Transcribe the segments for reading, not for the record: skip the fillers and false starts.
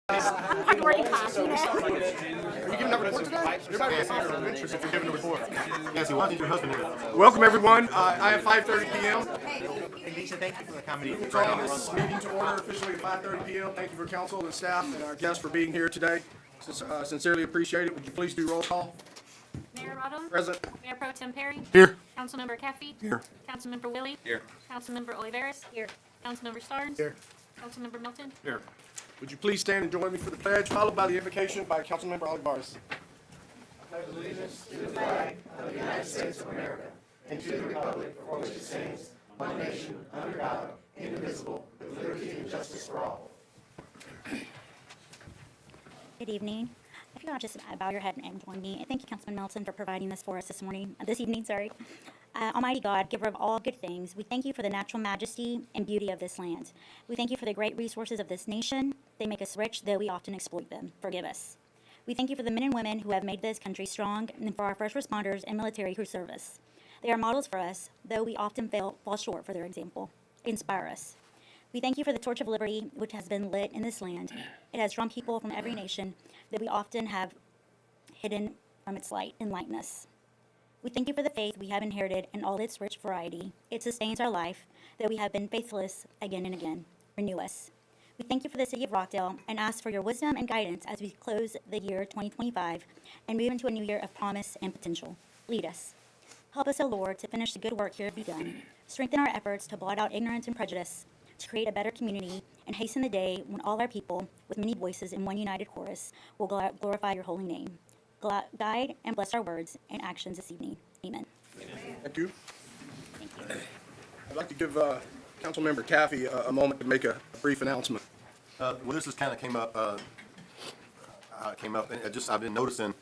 I'm hard to work in class, you know. Are you giving that report today? You're about to get your interest if you're giving a report. Yes, why did your husband here? Welcome, everyone. I have 5:30 p.m. Lisa, thank you for the comedy. Calling this meeting to order officially at 5:30 p.m. Thank you for council and staff and our guests for being here today. Sincerely appreciate it. Would you please do roll call? Mayor Rodham? Present. Mayor Pro Tem Perry? Here. Councilmember Caffey? Here. Councilmember Willie? Here. Councilmember Oliveris? Here. Councilmember Starnes? Here. Councilmember Milton? Here. Would you please stand and join me for the pledge, followed by the invocation by Councilmember Oliveris. I pledge allegiance to the flag of the United States of America and to the republic for which it stands, one nation, under God, indivisible, with liberty and justice for all. Good evening. If you all just bow your head and join me. Thank you, Councilman Melton, for providing this for us this evening. Almighty God, giver of all good things, we thank you for the natural majesty and beauty of this land. We thank you for the great resources of this nation. They make us rich, though we often exploit them. Forgive us. We thank you for the men and women who have made this country strong and for our first responders and military who serve us. They are models for us, though we often fall short for their example. Inspire us. We thank you for the torch of liberty which has been lit in this land. It has drawn people from every nation that we often have hidden from its light and lightness. We thank you for the faith we have inherited in all its rich variety. It sustains our life, though we have been faithless again and again. Renew us. We thank you for the city of Rockdale and ask for your wisdom and guidance as we close the year 2025 and move into a new year of promise and potential. Lead us. Help us, O Lord, to finish the good work here begun. Strengthen our efforts to blot out ignorance and prejudice, to create a better community, and hasten the day when all our people, with many voices in one united chorus, will glorify your holy name. Guide and bless our words and actions this evening. Amen. Thank you. Thank you. I'd like to give Councilmember Caffey a moment to make a brief announcement. Well, this just kind of came up, and I've been noticing,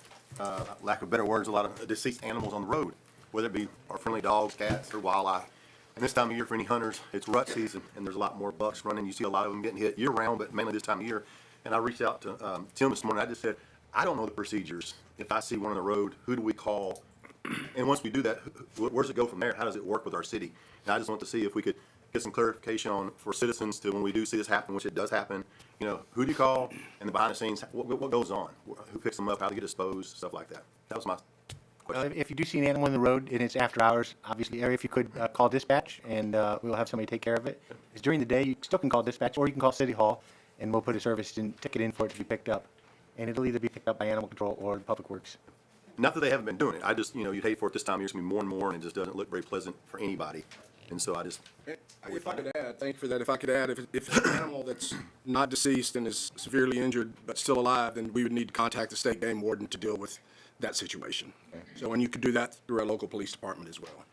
lack of better words, a lot of deceased animals on the road, whether it be our friendly dogs, cats, or wildlife. And this time of year for any hunters, it's rut season, and there's a lot more bucks running. You see a lot of them getting hit year-round, but mainly this time of year. And I reached out to Tim this morning. I just said, I don't know the procedures. If I see one on the road, who do we call? And once we do that, where does it go from there? How does it work with our city? And I just want to see if we could get some clarification on for citizens to when we do see this happen, which it does happen. You know, who do you call? And the behind the scenes, what goes on? Who picks them up? How they get disposed? Stuff like that. That was my question. If you do see an animal on the road and it's after hours, obviously, if you could call dispatch and we'll have somebody take care of it. It's during the day, you still can call dispatch or you can call City Hall and we'll put a service ticket in for it to be picked up. And it'll either be picked up by Animal Control or Public Works. Not that they haven't been doing it. I just, you'd hate for it this time of year to be more and more, and it just doesn't look very pleasant for anybody. And so I just. If I could add, thank you for that. If I could add, if it's an animal that's not deceased and is severely injured but still alive, then we would need to contact the state game warden to deal with that situation. Okay. So, and you could do that through our local police department as well.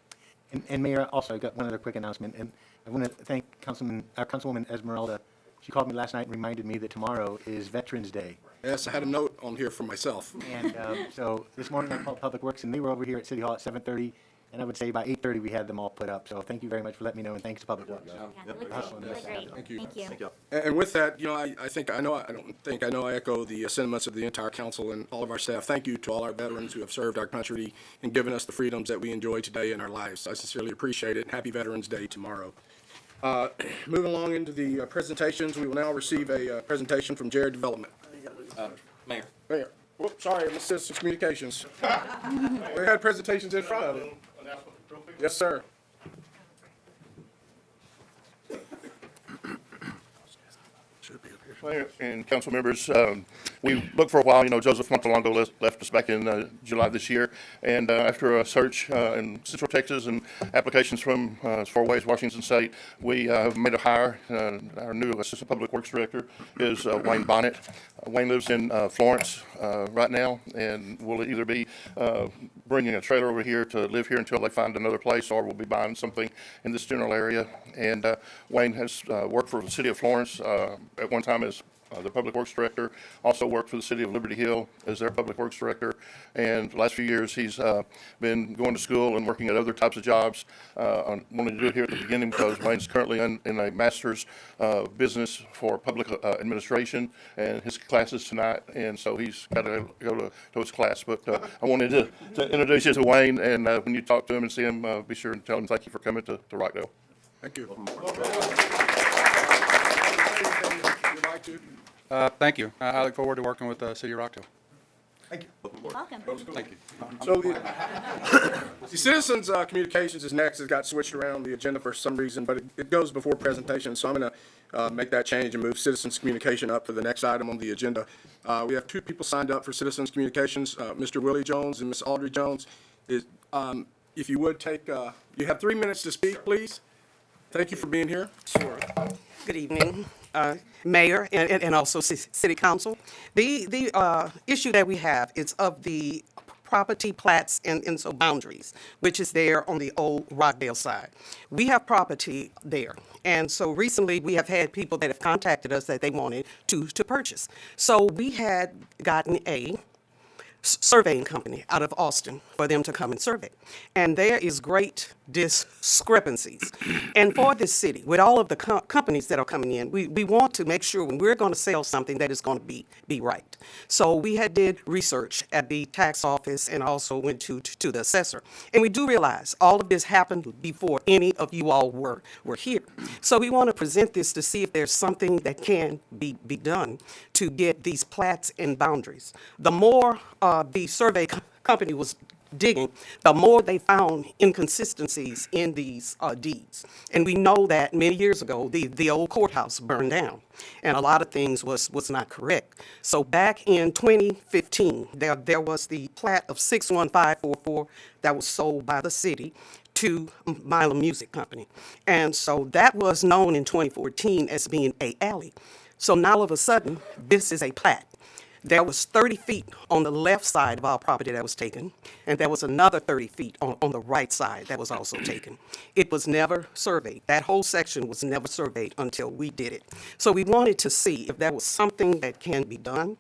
And Mayor, also, I got one other quick announcement, and I want to thank Councilwoman Esmeralda. She called me last night and reminded me that tomorrow is Veterans Day. Yes, I had a note on here for myself. And so this morning I called Public Works, and they were over here at City Hall at 7:30, and I would say by 8:30 we had them all put up. So thank you very much for letting me know, and thanks to Public Works. Yeah, really great. Thank you. Thank you. Thank you. And with that, I echo the sentiments of the entire council and all of our staff. Thank you to all our veterans who have served our country and given us the freedoms that we enjoy today in our lives. I sincerely appreciate it. Happy Veterans Day tomorrow. Moving along into the presentations, we will now receive a presentation from Jared Development. Mayor. Mayor. Whoops, sorry, I'm Assistant Communications. We had presentations in front of it. Yes, sir. Mayor and council members, we looked for a while. Joseph Montalongo left us back in July this year, and after a search in Central Texas and applications from as far away as Washington State, we made a hire. Our new Assistant Public Works Director is Wayne Bonnet. Wayne lives in Florence right now, and will either be bringing a trailer over here to live here until they find another place, or we'll be buying something in this general area. And Wayne has worked for the city of Florence at one time as the Public Works Director, also worked for the city of Liberty Hill as their Public Works Director, and the last few years he's been going to school and working at other types of jobs. I wanted to do it here at the beginning because Wayne's currently in a master's business for public administration, and his class is tonight, and so he's got to go to his class. But I wanted to introduce you to Wayne, and when you talk to him and see him, be sure and tell him thank you for coming to Rockdale. Thank you. You'd like to? Thank you. I look forward to working with the City of Rockdale. Welcome. Thank you. So the citizens' communications is next. It got switched around the agenda for some reason, but it goes before presentation. So I'm going to make that change and move citizens' communication up for the next item on the agenda. We have two people signed up for citizens' communications, Mr. Willie Jones and Ms. Audrey Jones. If you would take, you have 3 minutes to speak, please. Thank you for being here. Sure. Good evening, Mayor and also City Council. The issue that we have is of the property plats and so boundaries, which is there on the old Rockdale side. We have property there. And so recently we have had people that have contacted us that they wanted to purchase. So we had gotten a surveying company out of Austin for them to come and survey. And there is great discrepancies. And for this city, with all of the companies that are coming in, we want to make sure when we're going to sell something that is going to be right. So we had did research at the tax office and also went to the assessor. And we do realize all of this happened before any of you all were here. So we want to present this to see if there's something that can be done to get these plats and boundaries. The more the survey company was digging, the more they found inconsistencies in these deeds. And we know that many years ago, the old courthouse burned down, and a lot of things was not correct. So back in 2015, there was the plat of 61544 that was sold by the city to Milam Music Company. And so that was known in 2014 as being a alley. So now all of a sudden, this is a plat. There was 30 feet on the left side of our property that was taken, and there was another 30 feet on the right side that was also taken. It was never surveyed. That whole section was never surveyed until we did it. So we wanted to see if there was something that can be done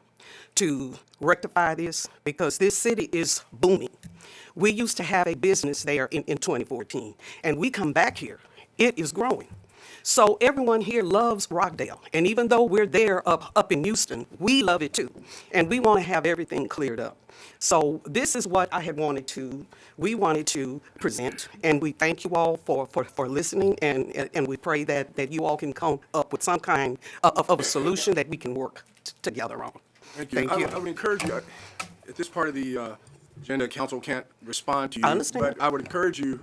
to rectify this, because this city is booming. We used to have a business there in 2014, and we come back here, it is growing. So everyone here loves Rockdale, and even though we're there up in Houston, we love it too, and we want to have everything cleared up. So this is what we wanted to present, and we thank you all for listening, and we pray that you all can come up with some kind of a solution that we can work together on. Thank you. I would encourage you, at this part of the agenda, council can't respond to you. I understand. But I would encourage you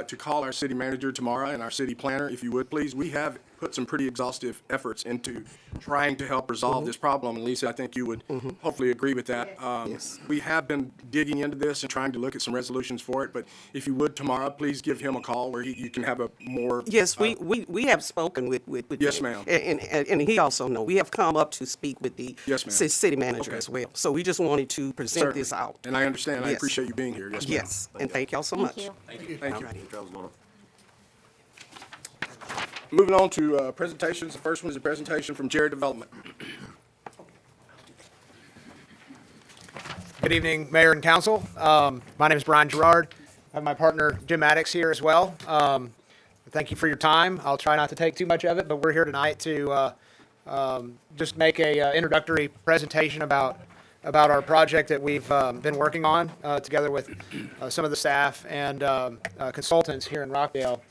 to call our city manager tomorrow and our city planner, if you would, please. We have put some pretty exhaustive efforts into trying to help resolve this problem. And Lisa, I think you would hopefully agree with that. Yes. We have been digging into this and trying to look at some resolutions for it. But if you would tomorrow, please give him a call where you can have a more. Yes, we have spoken with Yes, him. ma'am. And he also know. We have come up to speak with the Yes, ma'am. city manager Okay. as well. So we just wanted to present Certainly. this out. And I understand. I Yes. appreciate you being here. Yes, ma'am. Yes, and thank y'all so much. Thank you. Thank you. Alrighty. Travel's going on. Moving on to presentations. The first one is a presentation from Jared Development. Good evening, Mayor and Council. My name is Brian Gerard. I have my partner Jim Maddox here as well. Thank you for your time. I'll try not to take too much of it, but we're here tonight to just make a introductory presentation about our project that we've been working on together with some of the staff and consultants here in Rockdale.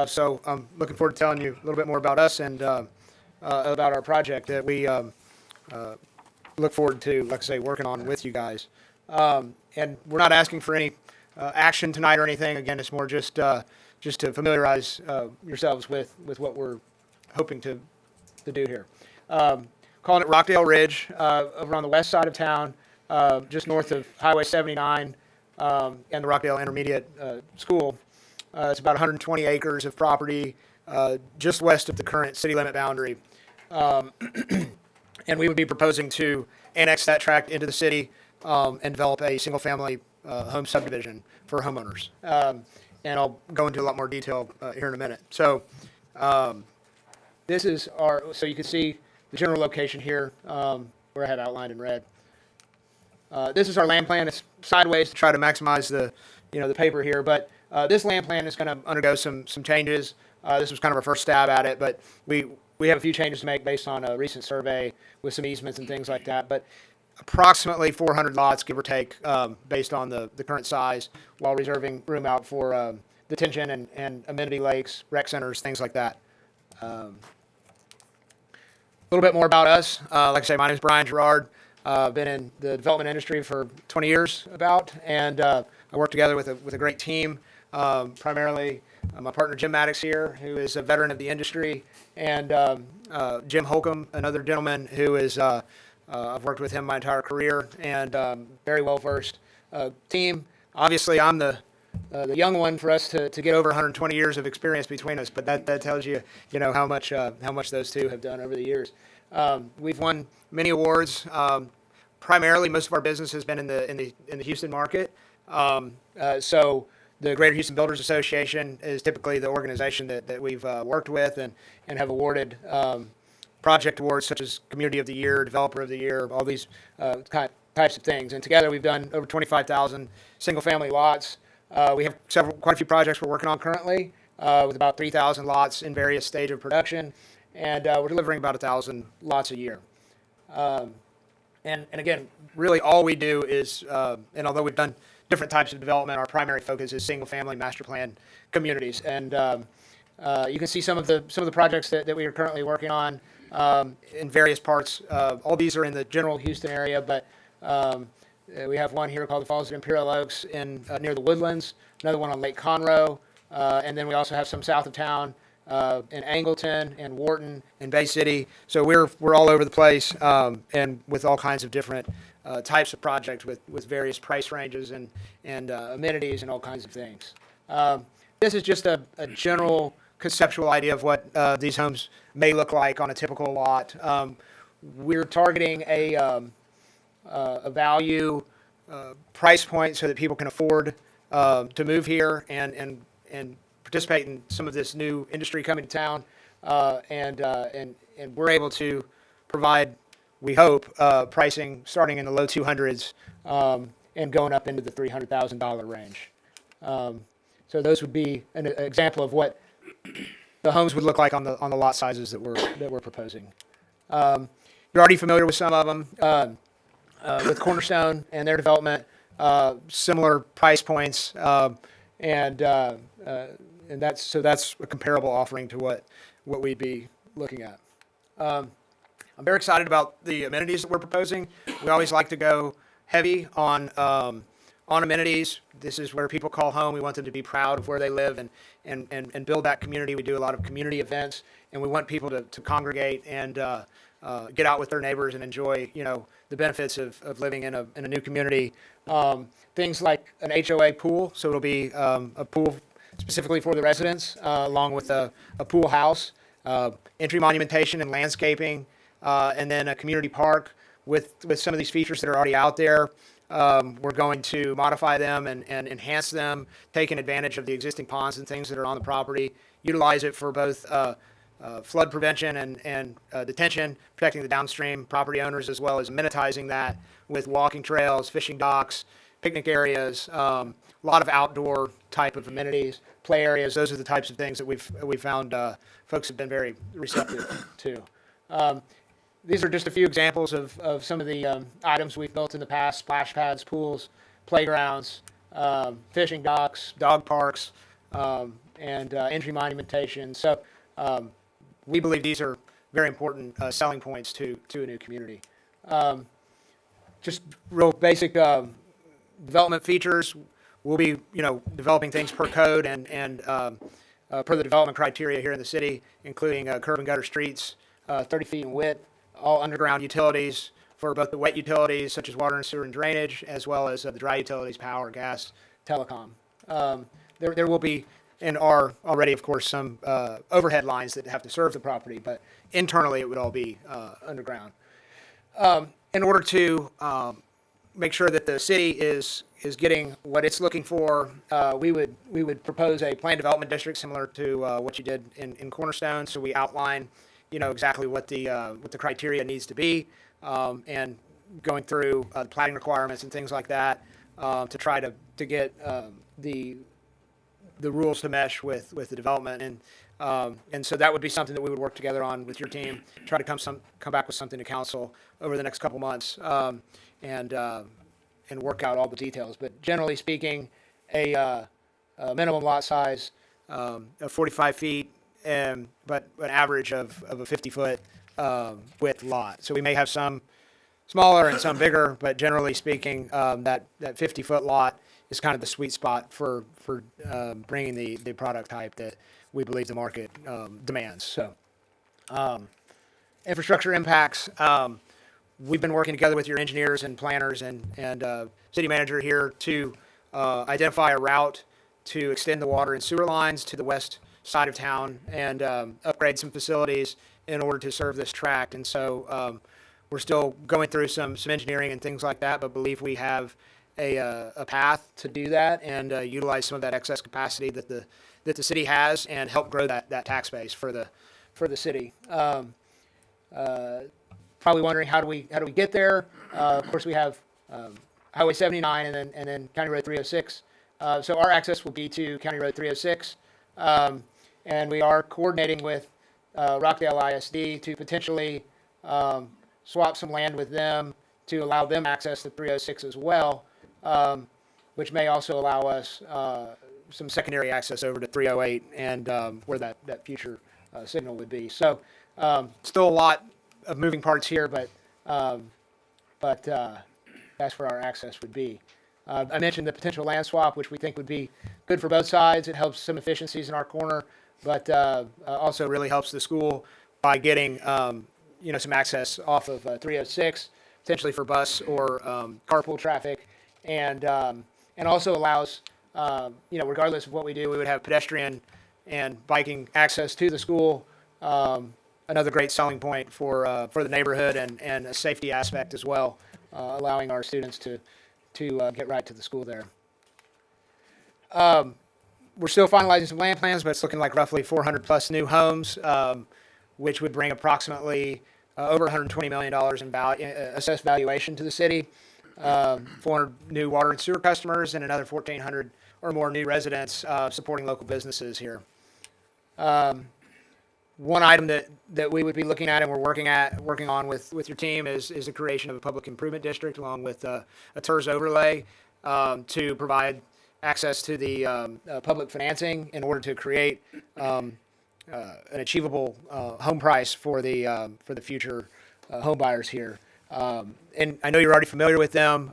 So I'm looking forward to telling you a little bit more about us and about our project that we look forward to, like I say, working on with you guys. And we're not asking for any action tonight or anything. Again, it's more just to familiarize yourselves with what we're hoping to do here. Calling it Rockdale Ridge, over on the west side of town, just north of Highway 79 and the Rockdale Intermediate School. It's about 120 acres of property just west of the current city limit boundary. And we would be proposing to annex that tract into the city and develop a single-family home subdivision for homeowners. And I'll go into a lot more detail here in a minute. So this is so you can see the general location here where I have outlined in red. This is our land plan. It's sideways to try to maximize the paper here, but this land plan is going to undergo some changes. This was kind of our first stab at it, but we have a few changes to make based on a recent survey with some easements and things like that. But approximately 400 lots, give or take, based on the current size, while reserving room out for detention and amenity lakes, rec centers, things like that. little bit more about us. Like I say, my name is Brian Gerard. Been in the development industry for 20 years about, and I work together with a great team. Primarily, my partner Jim Maddox here, who is a veteran of the industry, and Jim Holcomb, another gentleman who is, I've worked with him my entire career, and very well versed team. Obviously, I'm the young one for us to get over 120 years of experience between us, but that tells you, how much those two have done over the years. We've won many awards. Primarily, most of our business has been in the Houston market. So the Greater Houston Builders Association is typically the organization that we've worked with and have awarded project awards such as Community of the Year, Developer of the Year, all these types of things. And together we've done over 25,000 single-family lots. We have quite a few projects we're working on currently with about 3,000 lots in various stages of production, and we're delivering about 1,000 lots a year. And again, really all we do is, and although we've done different types of development, our primary focus is single-family master plan communities. And you can see some of the projects that we are currently working on in various parts. All these are in the general Houston area, but we have one here called the Falls at Imperial Oaks near the Woodlands, another one on Lake Conroe, and then we also have some south of town in Angleton and Wharton and Bay City. So we're all over the place, and with all kinds of different types of projects with various price ranges and amenities and all kinds of things. This is just a general conceptual idea of what these homes may look like on a typical lot. We're targeting a value price point so that people can afford to move here and participate in some of this new industry coming to town, and we're able to provide, we hope, pricing starting in the low 200s and going up into the $300,000 range. So those would be an example of what the homes would look like on the lot sizes that we're proposing. You're already familiar with some of them. With Cornerstone and their development, similar price points, and that's a comparable offering to what we'd be looking at. I'm very excited about the amenities that we're proposing. We always like to go heavy on amenities. This is where people call home. We want them to be proud of where they live and build that community. We do a lot of community events, and we want people to congregate and get out with their neighbors and enjoy, the benefits of living in a new community. Things like an HOA pool, so it'll be a pool specifically for the residents, along with a pool house, entry monumentation and landscaping, and then a community park with some of these features that are already out there. We're going to modify them and enhance them, taking advantage of the existing ponds and things that are on the property, utilize it for both flood prevention and detention, protecting the downstream property owners, as well as amenitizing that with walking trails, fishing docks, picnic areas, a lot of outdoor type of amenities, play areas. Those are the types of things that we've found folks have been very receptive to. These are just a few examples of some of the items we've built in the past: splash pads, pools, playgrounds, fishing docks, dog parks, and entry monumentation. So we believe these are very important selling points to a new community. Just real basic development features. We'll be, developing things per code and per the development criteria here in the city, including curb and gutter streets, 30 feet in width, all underground utilities for both the wet utilities such as water and sewer and drainage, as well as the dry utilities, power, gas, telecom. There will be, and are already, of course, some overhead lines that have to serve the property, but internally it would all be underground. In order to make sure that the city is getting what it's looking for, we would propose a planned development district similar to what you did in Cornerstone. So we outline, exactly what the criteria needs to be, and going through the planning requirements and things like that to try to get the rules to mesh with the development. And so that would be something that we would work together on with your team, try to come back with something to council over the next couple months, and work out all the details. But generally speaking, a minimum lot size of 45 feet, but an average of a 50-foot width lot. So we may have some smaller and some bigger, but generally speaking, that 50-foot lot is kind of the sweet spot for bringing the product type that we believe the market demands. So infrastructure impacts. We've been working together with your engineers and planners and city manager here to identify a route to extend the water and sewer lines to the west side of town and upgrade some facilities in order to serve this tract. And so we're still going through some engineering and things like that, but believe we have a path to do that and utilize some of that excess capacity that the city has and help grow that tax base for the city. Probably wondering how do we get there? Of course, we have Highway 79 and then County Road 306. So our access will be to County Road 306, and we are coordinating with Rockdale ISD to potentially swap some land with them to allow them access to 306 as well, which may also allow us some secondary access over to 308 and where that future signal would be. So still a lot of moving parts here, but that's where our access would be. I mentioned the potential land swap, which we think would be good for both sides. It helps some efficiencies in our corner, but also really helps the school by getting some access off of 306, potentially for bus or carpool traffic, and also allows regardless of what we do, we would have pedestrian and biking access to the school. Another great selling point for the neighborhood and a safety aspect as well, allowing our students to get right to the school there. We're still finalizing some land plans, but it's looking like roughly 400 plus new homes, which would bring approximately over $120 million in assessed valuation to the city, 400 new water and sewer customers, and another 1,400 or more new residents supporting local businesses here. One item that we would be looking at and we're working on with your team is the creation of a public improvement district along with a TERS overlay to provide access to the public financing in order to create an achievable home price for the future home buyers here. And I know you're already familiar with them.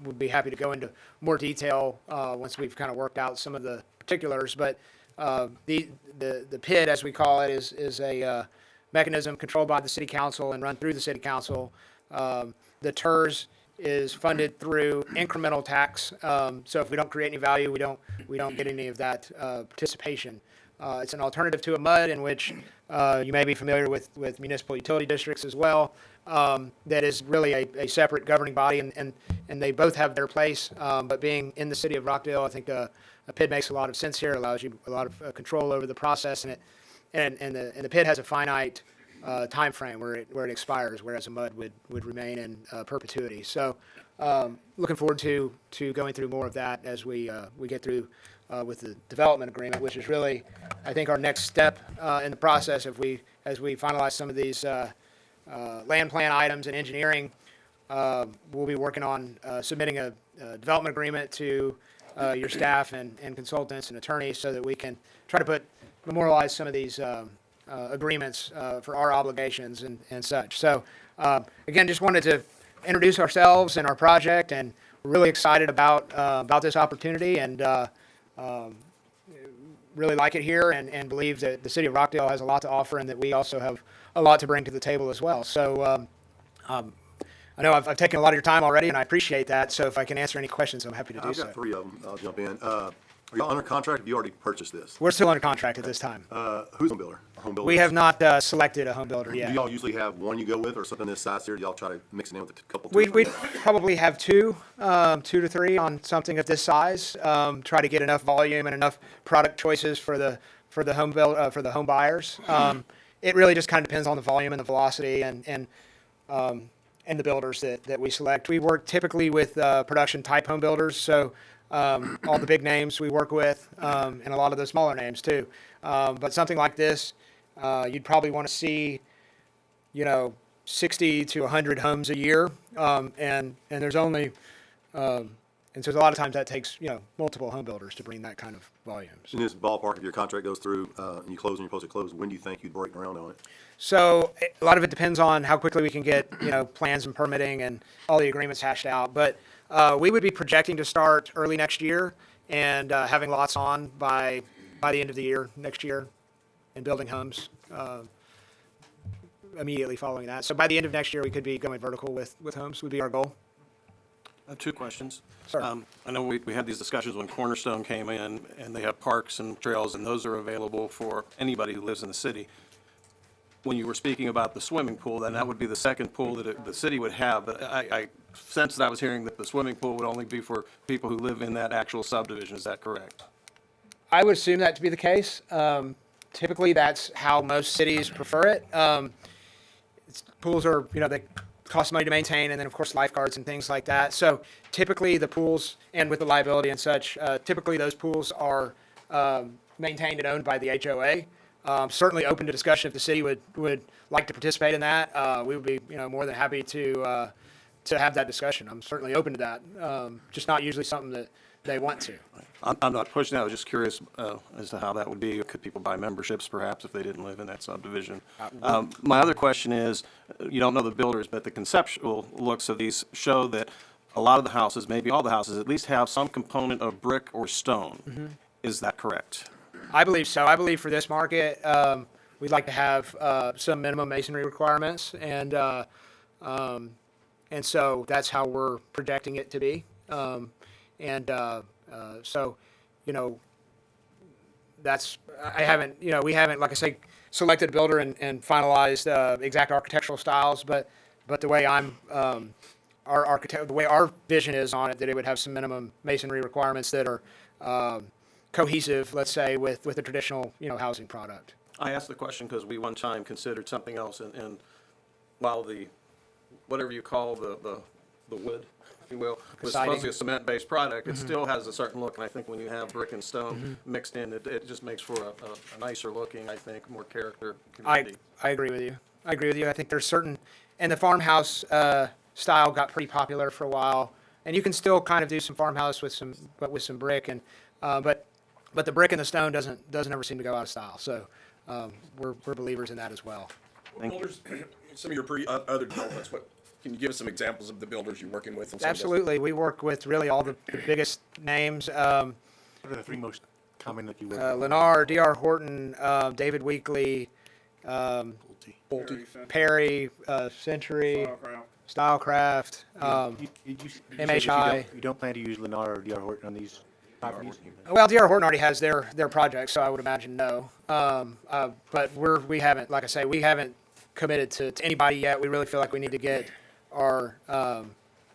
We'd be happy to go into more detail once we've kind of worked out some of the particulars, but the PID, as we call it, is a mechanism controlled by the city council and run through the city council. The TERS is funded through incremental tax. So if we don't create any value, we don't get any of that participation. It's an alternative to a MUD, in which you may be familiar with municipal utility districts as well. That is really a separate governing body, and they both have their place. But being in the city of Rockdale, I think a PID makes a lot of sense here. It allows you a lot of control over the process, and the PID has a finite time frame where it expires, whereas a MUD would remain in perpetuity. So looking forward to going through more of that as we get through with the development agreement, which is really, I think, our next step in the process. As we finalize some of these land plan items and engineering, we'll be working on submitting a development agreement to your staff and consultants and attorneys so that we can try to memorialize some of these agreements for our obligations and such. So again, just wanted to introduce ourselves and our project, and we're really excited about this opportunity, and really like it here, and believe that the city of Rockdale has a lot to offer, and that we also have a lot to bring to the table as well. So I know I've taken a lot of your time already, and I appreciate that. So if I can answer any questions, I'm happy to do so. I've got three of them. I'll jump in. Are y'all under contract? Have you already purchased this? We're still under contract at this time. Who's the builder? Home builder? We have not selected a home builder yet. Do y'all usually have one you go with, or something this size here? Do y'all try to mix it in with a couple? We probably have two to three on something of this size. Try to get enough volume and enough product choices for the home buyers. It really just kind of depends on the volume and the velocity and the builders that we select. We work typically with production type home builders, so all the big names we work with, and a lot of the smaller names too. But something like this, you'd probably want to see, 60 to 100 homes a year, and there's only And so a lot of times that takes, multiple home builders to bring that kind of volumes. In this ballpark, if your contract goes through, and you close and you're supposed to close, when do you think you'd break ground on it? So a lot of it depends on how quickly we can get, plans and permitting and all the agreements hashed out. But we would be projecting to start early next year and having lots on by the end of the year next year and building homes immediately following that. So by the end of next year, we could be going vertical with homes would be our goal. I have two questions. Sure. I know we had these discussions when Cornerstone came in, and they have parks and trails, and those are available for anybody who lives in the city. When you were speaking about the swimming pool, then that would be the second pool that the city would have. But I sensed that I was hearing that the swimming pool would only be for people who live in that actual subdivision. Is that correct? I would assume that to be the case. Typically, that's how most cities prefer it. Pools are, they cost money to maintain, and then, of course, lifeguards and things like that. So typically, the pools, and with the liability and such, typically those pools are maintained and owned by the HOA. Certainly open to discussion if the city would like to participate in that. We would be, more than happy to have that discussion. I'm certainly open to that. Just not usually something that they want to. I'm not pushing that. I was just curious as to how that would be. Could people buy memberships perhaps if they didn't live in that subdivision? My other question is, you don't know the builders, but the conceptual looks of these show that a lot of the houses, maybe all the houses, at least have some component of brick or stone. Mm-hmm. Is that correct? I believe so. I believe for this market, we'd like to have some minimum masonry requirements, and so that's how we're projecting it to be. So, that's, I haven't, we haven't, like I say, selected a builder and finalized exact architectural styles, but the way the way our vision is on it, that it would have some minimum masonry requirements that are cohesive, let's say, with the traditional, housing product. I asked the question because we one time considered something else, and while whatever you call the wood, if you will, was Siding. supposed to be a cement-based product, it still has a certain look, and I think when you have brick and stone mixed in, it just makes for a nicer looking, I think, more character community. I agree with you. I think there's certain, and the farmhouse style got pretty popular for a while, and you can still kind of do some farmhouse with some brick, and but the brick and the stone doesn't ever seem to go out of style. So we're believers in that as well. Builders, some of your other developments, can you give us some examples of the builders you're working with? Absolutely, we work with really all the biggest names. What are the three most common that you work with? Lennar, D.R. Horton, David Weekley, Perry, Century, Stylecraft, MHI. You don't plan to use Lennar or D.R. Horton on these properties? Well, D.R. Horton already has their project, so I would imagine no. But we haven't, like I say, we haven't committed to anybody yet. We really feel like we need to get our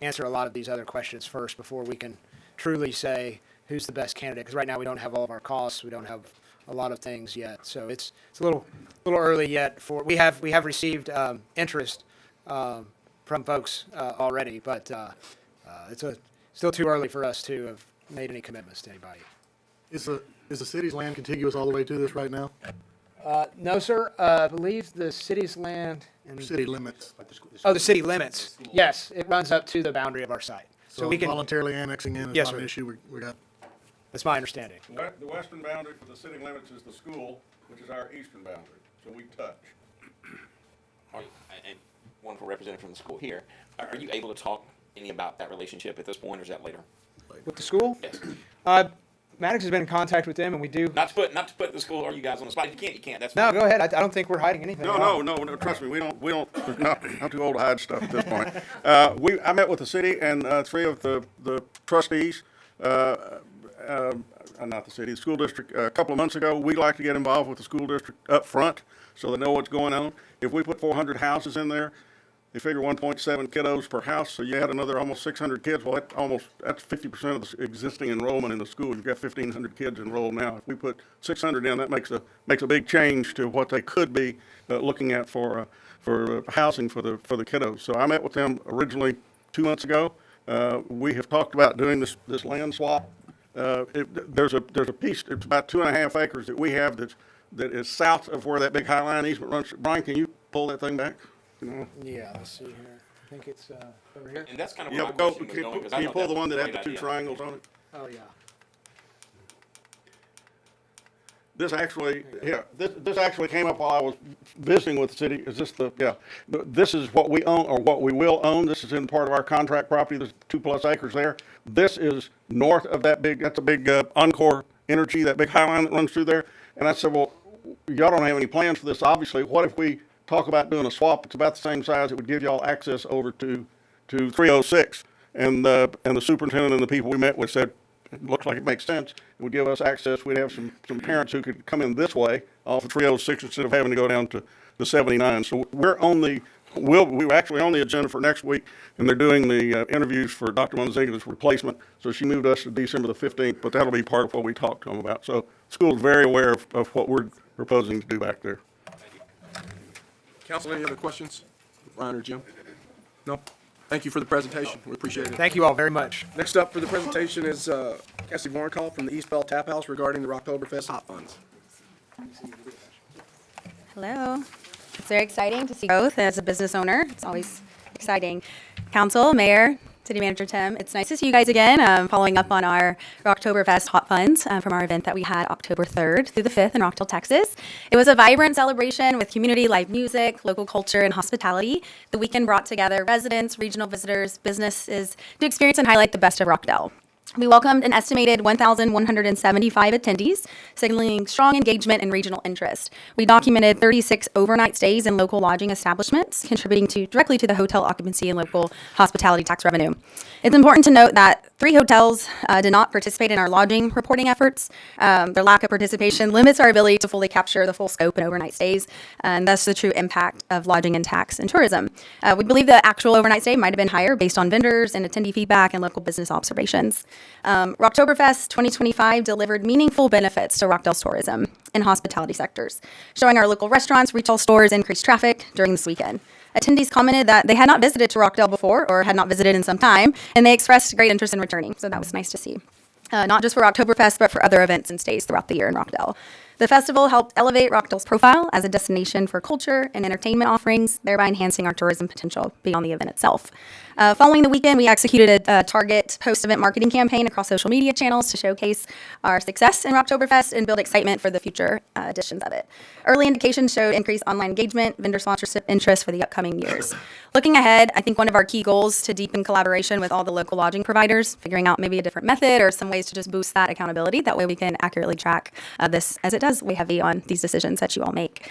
answer a lot of these other questions first before we can truly say who's the best candidate. Because right now we don't have all of our costs, we don't have a lot of things yet. So it's a little early yet for. We have received interest from folks already, but it's still too early for us to have made any commitments to anybody. Is the city's land contiguous all the way to this right now? No, sir. I believe the city's land. City limits. Oh, the city limits. Yes, it runs up to the boundary of our site. So we can. Voluntarily annexing in is Yes, not an sir. issue. We got. That's my understanding. The western boundary for the city limits is the school, which is our eastern boundary, so we touch. And one for representative from the school here. Are you able to talk any about that relationship at this point, or is that later? With the school? Yes. Maddox has been in contact with them, and we do. Not to put the school or you guys on the spot. If you can't. That's No, fine. go ahead. I don't think we're hiding anything. No, trust me, we don't, we're not too old to hide stuff at this point. I met with the city and, three of the trustees, not the city, the school district, a couple of months ago. We like to get involved with the school district up front so they know what's going on. If we put 400 houses in there, they figure 1.7 kiddos per house, so you add another almost 600 kids. Well, that's 50% of the existing enrollment in the school. You've got 1,500 kids enrolled now. If we put 600 in, that makes a big change to what they could be looking at for housing for the kiddos. So I met with them originally 2 months ago. We have talked about doing this land swap. There's a piece. It's about 2.5 acres that we have that is south of where that big High Line easement runs. Brian, can you pull that thing back? Yeah, let's see here. think it's over here. And that's kind of Yeah, where my go, question was can going, you, 'cause I can you thought pull that the was one a that had great the two idea. triangles on it? Oh, yeah. This actually, this actually came up while I was visiting with the city. Is this the, yeah. This is what we own, or what we will own. This is in part of our contract property. There's 2+ acres there. This is north of that big, that's a big Encore Energy, that big high line that runs through there. And I said, well, y'all don't have any plans for this, obviously. What if we talk about doing a swap? It's about the same size. It would give y'all access over to 306. And the superintendent and the people we met with said, it looks like it makes sense. It would give us access. We'd have some parents who could come in this way off of 306 instead of having to go down to the 79. So we're actually on the agenda for next week, and they're doing the interviews for Dr. Munzinga's replacement. So she moved us to December the 15th, but that'll be part of what we talked to them about. So the school's very aware of what we're proposing to do back there. Council, any other questions? Ryan or Jim? No? Thank you for the presentation. We appreciate it. Thank you all very much. Next up for the presentation is Cassie Vorncall from the East Bell Tap House regarding the Rocktoberfest Hot Funds. Hello. It's very exciting to see both as a business owner. It's always exciting. Council, Mayor, City Manager Tim, it's nice to see you guys again, following up on our Rocktoberfest Hot Funds from our event that we had October 3rd through the 5th in Rockdale, Texas. It was a vibrant celebration with community live music, local culture, and hospitality. The weekend brought together residents, regional visitors, businesses to experience and highlight the best of Rockdale. We welcomed an estimated 1,175 attendees, signaling strong engagement and regional interest. We documented 36 overnight stays in local lodging establishments, contributing directly to the hotel occupancy and local hospitality tax revenue. It's important to note that 3 hotels did not participate in our lodging reporting efforts. Their lack of participation limits our ability to fully capture the full scope and overnight stays, and thus the true impact of lodging and tax and tourism. We believe the actual overnight stay might have been higher based on vendors and attendee feedback and local business observations. Rocktoberfest 2025 delivered meaningful benefits to Rockdale's tourism and hospitality sectors, showing our local restaurants, retail stores increased traffic during this weekend. Attendees commented that they had not visited to Rockdale before or had not visited in some time, and they expressed great interest in returning, so that was nice to see. Not just for Rocktoberfest, but for other events and stays throughout the year in Rockdale. The festival helped elevate Rockdale's profile as a destination for culture and entertainment offerings, thereby enhancing our tourism potential beyond the event itself. Following the weekend, we executed a target post-event marketing campaign across social media channels to showcase our success in Rocktoberfest and build excitement for the future editions of it. Early indications showed increased online engagement, vendor sponsorship interest for the upcoming years. Looking ahead, I think one of our key goals to deepen collaboration with all the local lodging providers, figuring out maybe a different method or some ways to just boost that accountability. That way we can accurately track this, as it does weigh heavy on these decisions that you all make.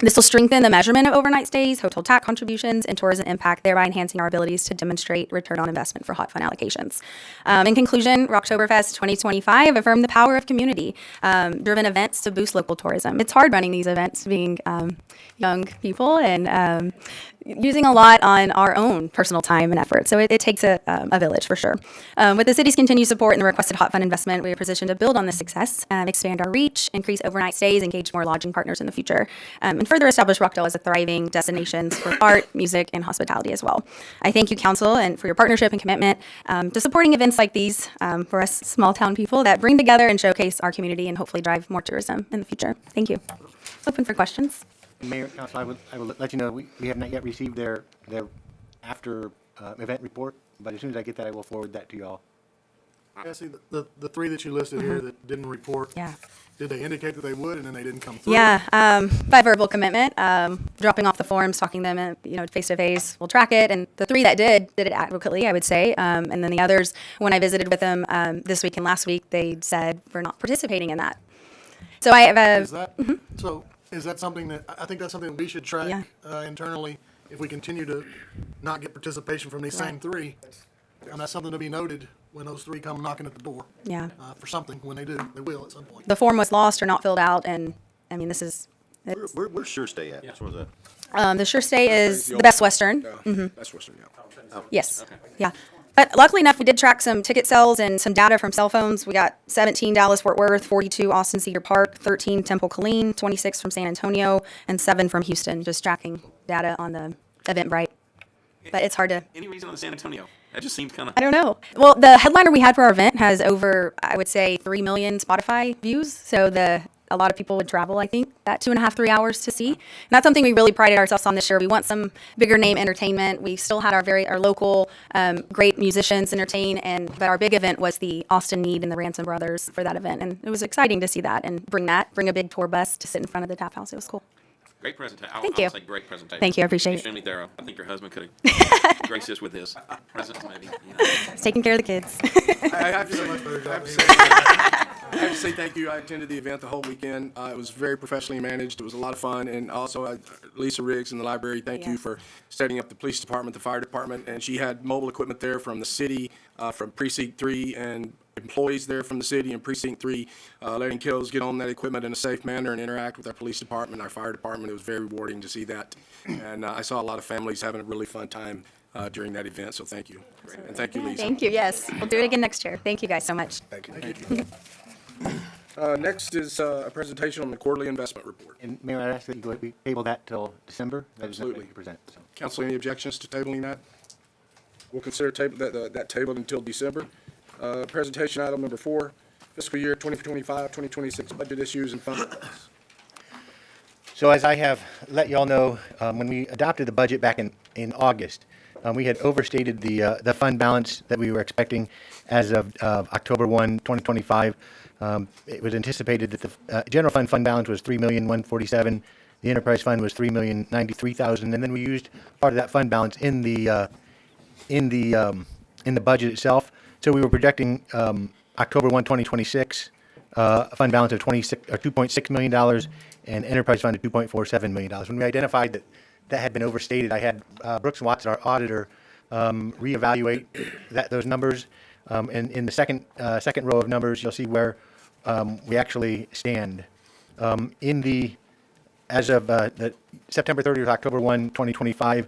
This will strengthen the measurement of overnight stays, hotel tax contributions, and tourism impact, thereby enhancing our abilities to demonstrate return on investment for hot fund allocations. In conclusion, Rocktoberfest 2025 affirmed the power of community-driven events to boost local tourism. It's hard running these events, being young people and using a lot on our own personal time and effort. So it takes a village for sure. With the city's continued support and the requested hot fund investment, we are positioned to build on this success, expand our reach, increase overnight stays, engage more lodging partners in the future, and further establish Rockdale as a thriving destination for art, music, and hospitality as well. I thank you, Council, and for your partnership and commitment to supporting events like these for us small town people that bring together and showcase our community and hopefully drive more tourism in the future. Thank you. Open for questions. Mayor, Council, I will let you know, we have not yet received their after event report, but as soon as I get that, I will forward that to y'all. Yeah, see, the 3 that you listed here that didn't report. Yeah. Did they indicate that they would and then they didn't come through? Yeah, by verbal commitment, dropping off the forms, talking to them, face to face, we'll track it. And the 3 that did it adequately, I would say. And then the others, when I visited with them this week and last week, they said we're not participating in that. So I have Is that, so is that something that, I think that's something we should track internally if we continue to not get participation from these same 3. And that's something to be noted when those 3 come knocking at the door. Yeah. For something, when they do, they will at some point. The form was lost or not filled out, and I mean, this is. Where's Sure Stay at? Which one's that? The Sure Stay is the Best Western. Best Western, yeah. Yes. Okay. Yeah. But luckily enough, we did track some ticket sales and some data from cell phones. We got 17 Dallas-Fort Worth, 42 Austin-Cedar Park, 13 Temple-Killeen, 26 from San Antonio, and 7 from Houston, just tracking data on the Eventbrite. But it's hard to. Any reason on the San Antonio? That just seems kind of. I don't know. Well, the headliner we had for our event has over, I would say, 3 million Spotify views. So the a lot of people would travel, I think, that 2.5, 3 hours to see. And that's something we really prided ourselves on this year. We want some bigger name entertainment. We still had our local great musicians entertain, but our big event was the Austin Need and the Ransom Brothers for that event. And it was exciting to see that and bring a big tour bus to sit in front of the Tap House. It was cool. Great presentation. Thank I'll you. say great presentation. Thank you, I appreciate it. Extremely thorough. I think your husband could have graced us with this. Presents maybe. You know. It's taking care of the kids. I have to say thank you. I attended the event the whole weekend. It was very professionally managed. It was a lot of fun. And also, Lisa Riggs in the library, thank you for setting up the police department, the fire department. And she had mobile equipment there from the city, from Precinct 3, and employees there from the city and Precinct 3, letting kiddos get on that equipment in a safe manner and interact with our police department, our fire department. It was very rewarding to see that. And I saw a lot of families having a really fun time during that event, so thank you. And thank you, Lisa. Thank you, yes. We'll do it again next year. Thank you guys so much. Thank you. Next is a presentation on the quarterly investment report. And Mayor, I ask that we table that till December. That is not Absolutely. ready to present. So. Council, any objections to tabling that? We'll consider that tabled until December. Presentation item number 4, fiscal year 2025-2026 budget issues and fund balance. So as I have let you all know, when we adopted the budget back in August, we had overstated the fund balance that we were expecting as of October 1, 2025. It was anticipated that the general fund balance was $3,147,000. The enterprise fund was $3,093,000, and then we used part of that fund balance in the budget itself. So we were projecting October 1, 2026, a fund balance of $2.6 million and enterprise fund of $2.47 million. When we identified that had been overstated, I had Brooks & Watts, our auditor, reevaluate those numbers. And in the second row of numbers, you'll see where we actually stand. As of the September 30th, October 1, 2025,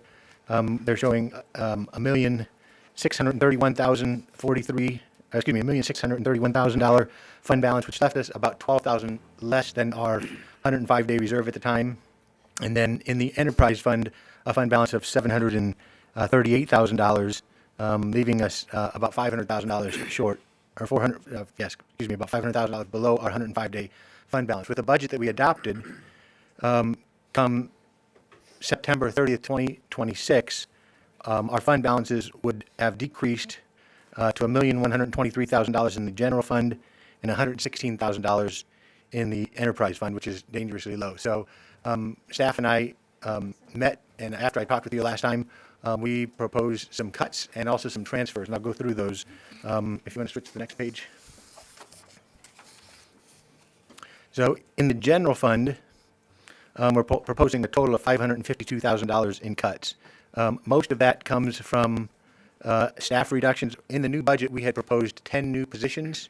they're showing $1,631,000 fund balance, which left us about $12,000 less than our 105-day reserve at the time. And then in the enterprise fund, a fund balance of $738,000, leaving us about $500,000 short, or about $500,000 below our 105-day fund balance. With the budget that we adopted, come September 30th, 2026, our fund balances would have decreased to $1,123,000 in the general fund and $116,000 in the enterprise fund, which is dangerously low. So staff and I met, and after I talked with you last time, we proposed some cuts and also some transfers, and I'll go through those. If you want to switch to the next page. So in the general fund, we're proposing a total of $552,000 in cuts. Most of that comes from staff reductions. In the new budget, we had proposed 10 new positions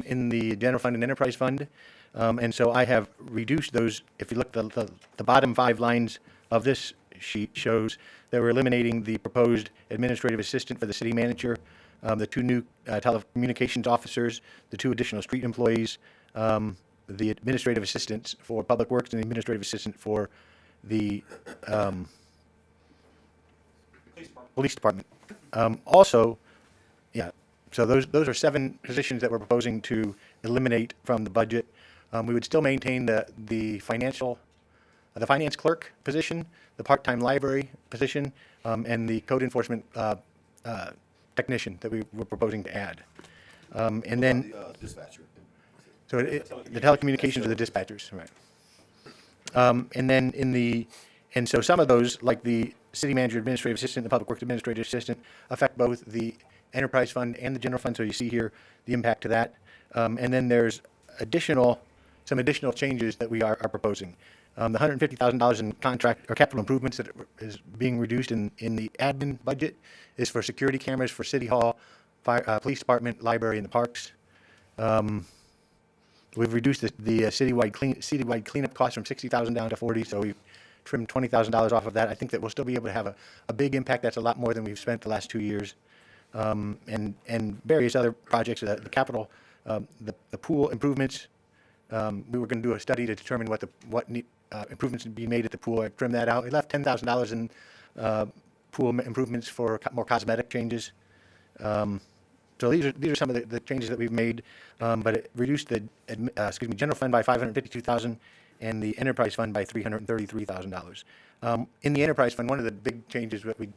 in the general fund and enterprise fund. And so I have reduced those. If you look, the bottom 5 lines of this sheet shows that we're eliminating the proposed administrative assistant for the city manager, the 2 new telecommunications officers, the 2 additional street employees, the administrative assistants for public works, and the administrative assistant for the police department. So those are 7 positions that we're proposing to eliminate from the budget. We would still maintain the finance clerk position, the part-time library position, and the code enforcement technician that we were proposing to add. And then Dispatcher. so the telecommunications are the dispatchers, right? And so some of those, like the city manager administrative assistant, the public works administrative assistant, affect both the enterprise fund and the general fund. So you see here the impact to that. And then there's some additional changes that we are proposing. The $150,000 in contract or capital improvements that is being reduced in the admin budget is for security cameras for City Hall, fire, police department, library, and the parks. We've reduced the citywide cleanup cost from $60,000 down to $40,000, so we've trimmed $20,000 off of that. I think that we'll still be able to have a big impact. That's a lot more than we've spent the last 2 years. And various other projects, the capital, the pool improvements. We were going to do a study to determine what improvements would be made at the pool. I trimmed that out. We left $10,000 in pool improvements for more cosmetic changes. So these are some of the changes that we've made, but it reduced the, general fund by $552,000 and the enterprise fund by $333,000. In the enterprise fund, one of the big changes that in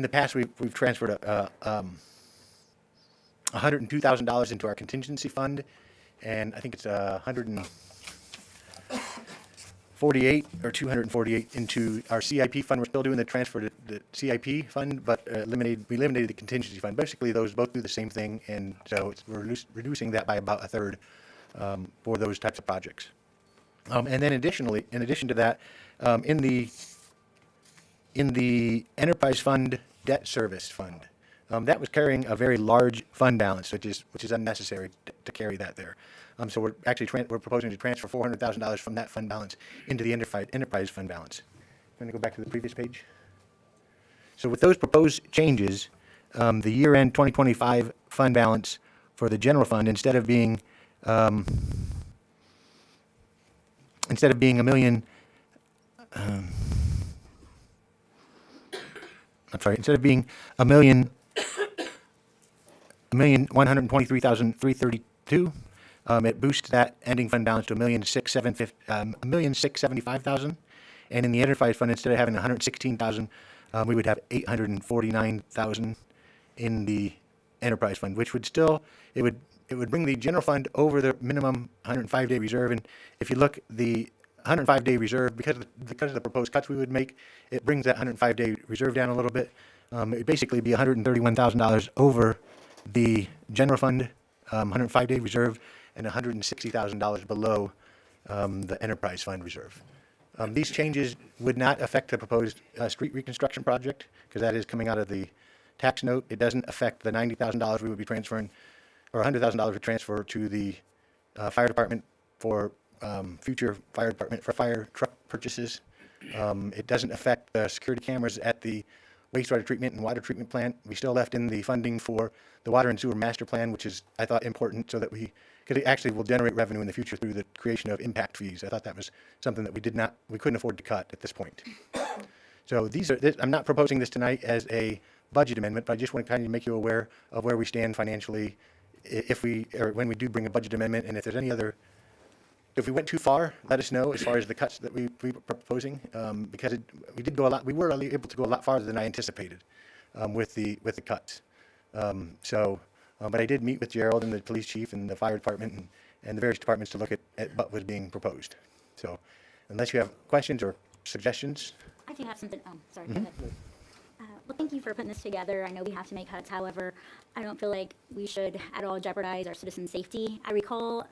the past, we've transferred $102,000 into our contingency fund, and I think it's 148 or 248 into our CIP fund. We're still doing the transfer to the CIP fund, but we eliminated the contingency fund. Basically, those both do the same thing, and so we're reducing that by about a third for those types of projects. And then additionally, in addition to that, in the enterprise fund debt service fund, that was carrying a very large fund balance, which is unnecessary to carry that there. So we're actually we're proposing to transfer $400,000 from that fund balance into the enterprise fund balance. I'm going to go back to the previous page. So with those proposed changes, the year-end 2025 fund balance for the general fund, instead of being $1,123,332, it boosts that ending fund balance to $1,675,000. And in the enterprise fund, instead of having $116,000, we would have $849,000 in the enterprise fund, which would still, it would bring the general fund over the minimum 105-day reserve. And if you look, the 105-day reserve, because of the proposed cuts we would make, it brings that 105-day reserve down a little bit. It would basically be $131,000 over the general fund 105-day reserve and $160,000 below the enterprise fund reserve. These changes would not affect the proposed street reconstruction project, because that is coming out of the tax note. It doesn't affect the $90,000 we would be transferring, or $100,000 we transfer to the fire department for future fire truck purchases. It doesn't affect the security cameras at the wastewater treatment and water treatment plant. We still left in the funding for the water and sewer master plan, which is, I thought, important, so that because it actually will generate revenue in the future through the creation of impact fees. I thought that was something that we couldn't afford to cut at this point. So I'm not proposing this tonight as a budget amendment, but I just want to kind of make you aware of where we stand financially when we do bring a budget amendment, and if there's any other. If we went too far, let us know as far as the cuts that we were proposing, because we did go a lot. We were able to go a lot farther than I anticipated with the cuts. But I did meet with Gerald and the police chief and the fire department and the various departments to look at what was being proposed. So, unless you have questions or suggestions. I do have something. Oh, sorry. Go ahead. Well, thank you for putting this together. I know we have to make cuts. However, I don't feel like we should at all jeopardize our citizen safety. I recall.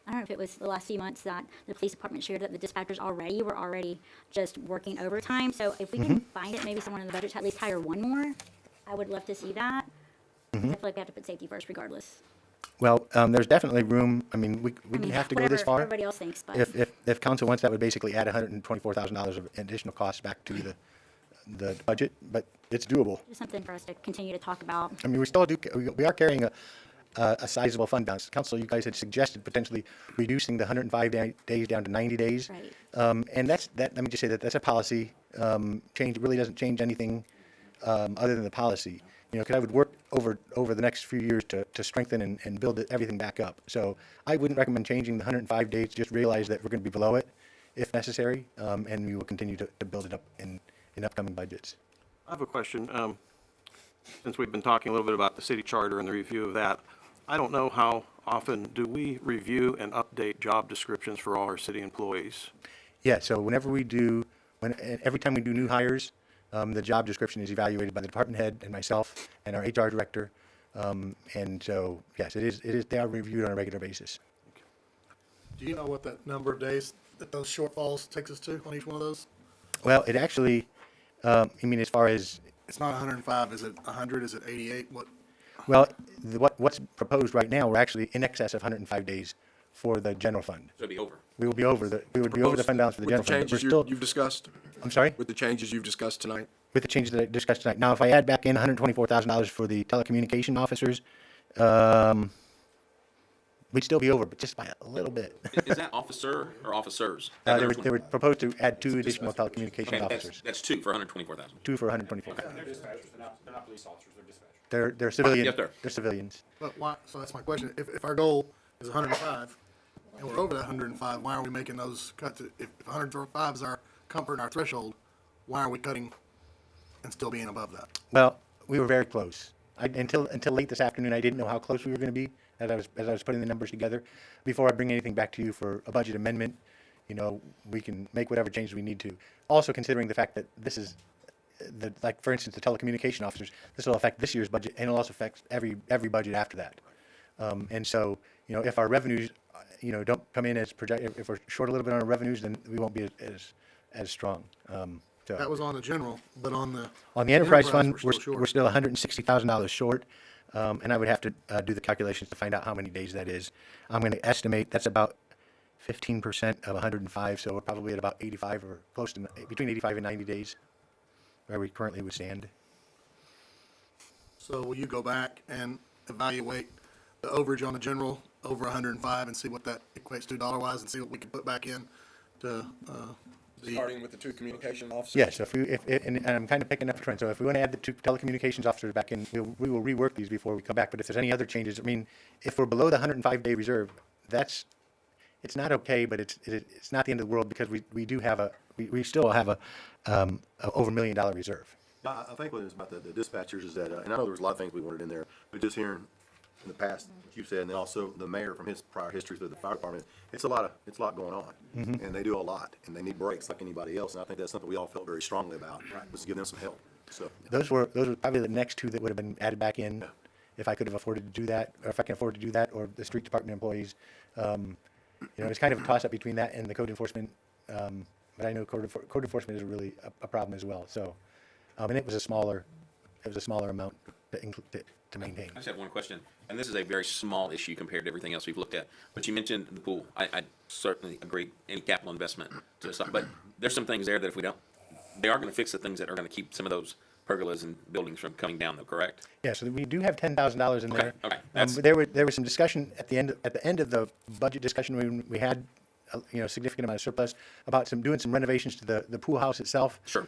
I don't know if it was the last few months that the police department shared that the dispatchers were already just working overtime. So if we can find it, maybe someone in the budget to at least hire one more, I would love to see that. I feel like we have to put safety first regardless. Well, there's definitely room. I mean, we didn't have to go this far. Everybody else thinks, but if council wants, that would basically add $124,000 of additional costs back to the budget, but it's doable. Just something for us to continue to talk about. I mean, we are carrying a sizable fund balance. Council, you guys had suggested potentially reducing the 105 days down to 90 days. Right. And let me just say that's a policy change. It really doesn't change anything other than the policy. Because I would work over the next few years to strengthen and build everything back up. So I wouldn't recommend changing the 105 days. Just realize that we're going to be below it if necessary, and we will continue to build it up in upcoming budgets. I have a question. Since we've been talking a little bit about the city charter and the review of that, I don't know how often do we review and update job descriptions for all our city employees? Yeah, so every time we do new hires, the job description is evaluated by the department head and myself and our HR director. And so, yes, they are reviewed on a regular basis. Do you know what that number of days that those shortfalls takes us to on each one of those? Well, it actually, as far as... It's not 105, is it 100, is it 88? What? Well, what's proposed right now, we're actually in excess of 105 days for the general fund. So it'll be over. We would be over the fund balance for the general fund. With the changes you've discussed? I'm sorry? With the changes you've discussed tonight? With the changes that I discussed tonight. Now, if I add back in $124,000 for the telecommunication officers, we'd still be over, but just by a little bit. Is that officer or officers? They were proposed to add 2 additional telecommunication officers. That's 2 for 124,000. 2 for 124,000. They're dispatchers, they're not police officers, they're dispatchers. They're civilian. Yes, sir. They're civilians. But why, so that's my question. If our goal is 105, and we're over that 105, why are we making those cuts? If 105 is our comfort and our threshold, why are we cutting and still being above that? Well, we were very close. Until late this afternoon, I didn't know how close we were going to be as I was putting the numbers together. Before I bring anything back to you for a budget amendment, we can make whatever changes we need to. Also considering the fact that this is, like for instance, the telecommunication officers, this will affect this year's budget and it'll also affect every budget after that. And so, if our revenues, don't come in as projected, if we're short a little bit on our revenues, then we won't be as strong. So That was on the general, but on the enterprise fund, still short. we're still $160,000 short, and I would have to do the calculations to find out how many days that is. I'm going to estimate that's about 15% of 105, so we're probably at about 85 or close to between 85 and 90 days, where we currently would stand. So will you go back and evaluate the overage on the general over 105 and see what that equates to dollar-wise and see what we can put back in to, Starting with the two communication officers? Yes, and I'm kind of picking up a trend. So if we want to add the two telecommunications officers back in, we will rework these before we come back. But if there's any other changes, if we're below the 105-day reserve, it's not okay, but it's not the end of the world because we still have a over $1 million reserve. I think what it's about the dispatchers is that, and I know there was a lot of things we wanted in there, but just hearing in the past, what you said, and then also the mayor from his prior history through the fire department, it's a lot going on. And they do a lot, and they need breaks like anybody else, and I think that's something we all felt very strongly about, was to give them some help, so. Those were probably the next two that would have been added back in if I could have afforded to do that, or if I can afford to do that, or the street department employees. It's kind of a toss-up between that and the code enforcement, but I know code enforcement is really a problem as well, so. And it was a smaller amount to maintain. I just have one question, and this is a very small issue compared to everything else we've looked at. But you mentioned the pool. I certainly agree, any capital investment to stop. But there's some things there that if we don't, they are going to fix the things that are going to keep some of those pergolas and buildings from coming down, though, correct? Yeah, so we do have $10,000 in there. Okay. There was some discussion at the end of the budget discussion when we had a significant amount of surplus about doing some renovations to the pool house itself. Sure.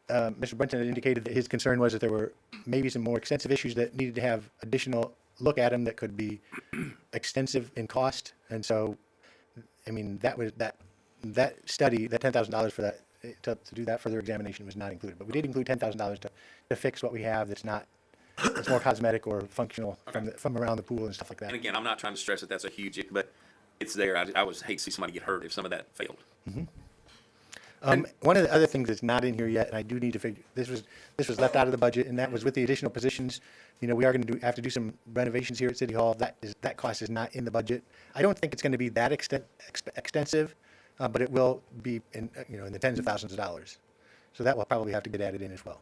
Mr. Brenton had indicated that his concern was that there were maybe some more extensive issues that needed to have additional look at them that could be extensive in cost. And so, that study, that $10,000 for that, to do that further examination was not included. But we did include $10,000 to fix what we have that's more cosmetic or functional from around the pool and stuff like that. And again, I'm not trying to stress that that's a huge, but it's there. I would hate to see somebody get hurt if some of that failed. One of the other things that's not in here yet, and I do need to figure, this was left out of the budget, and that was with the additional positions. We are going to have to do some renovations here at City Hall. That cost is not in the budget. I don't think it's going to be that extensive, but it will be in the tens of thousands of dollars. So that will probably have to get added in as well.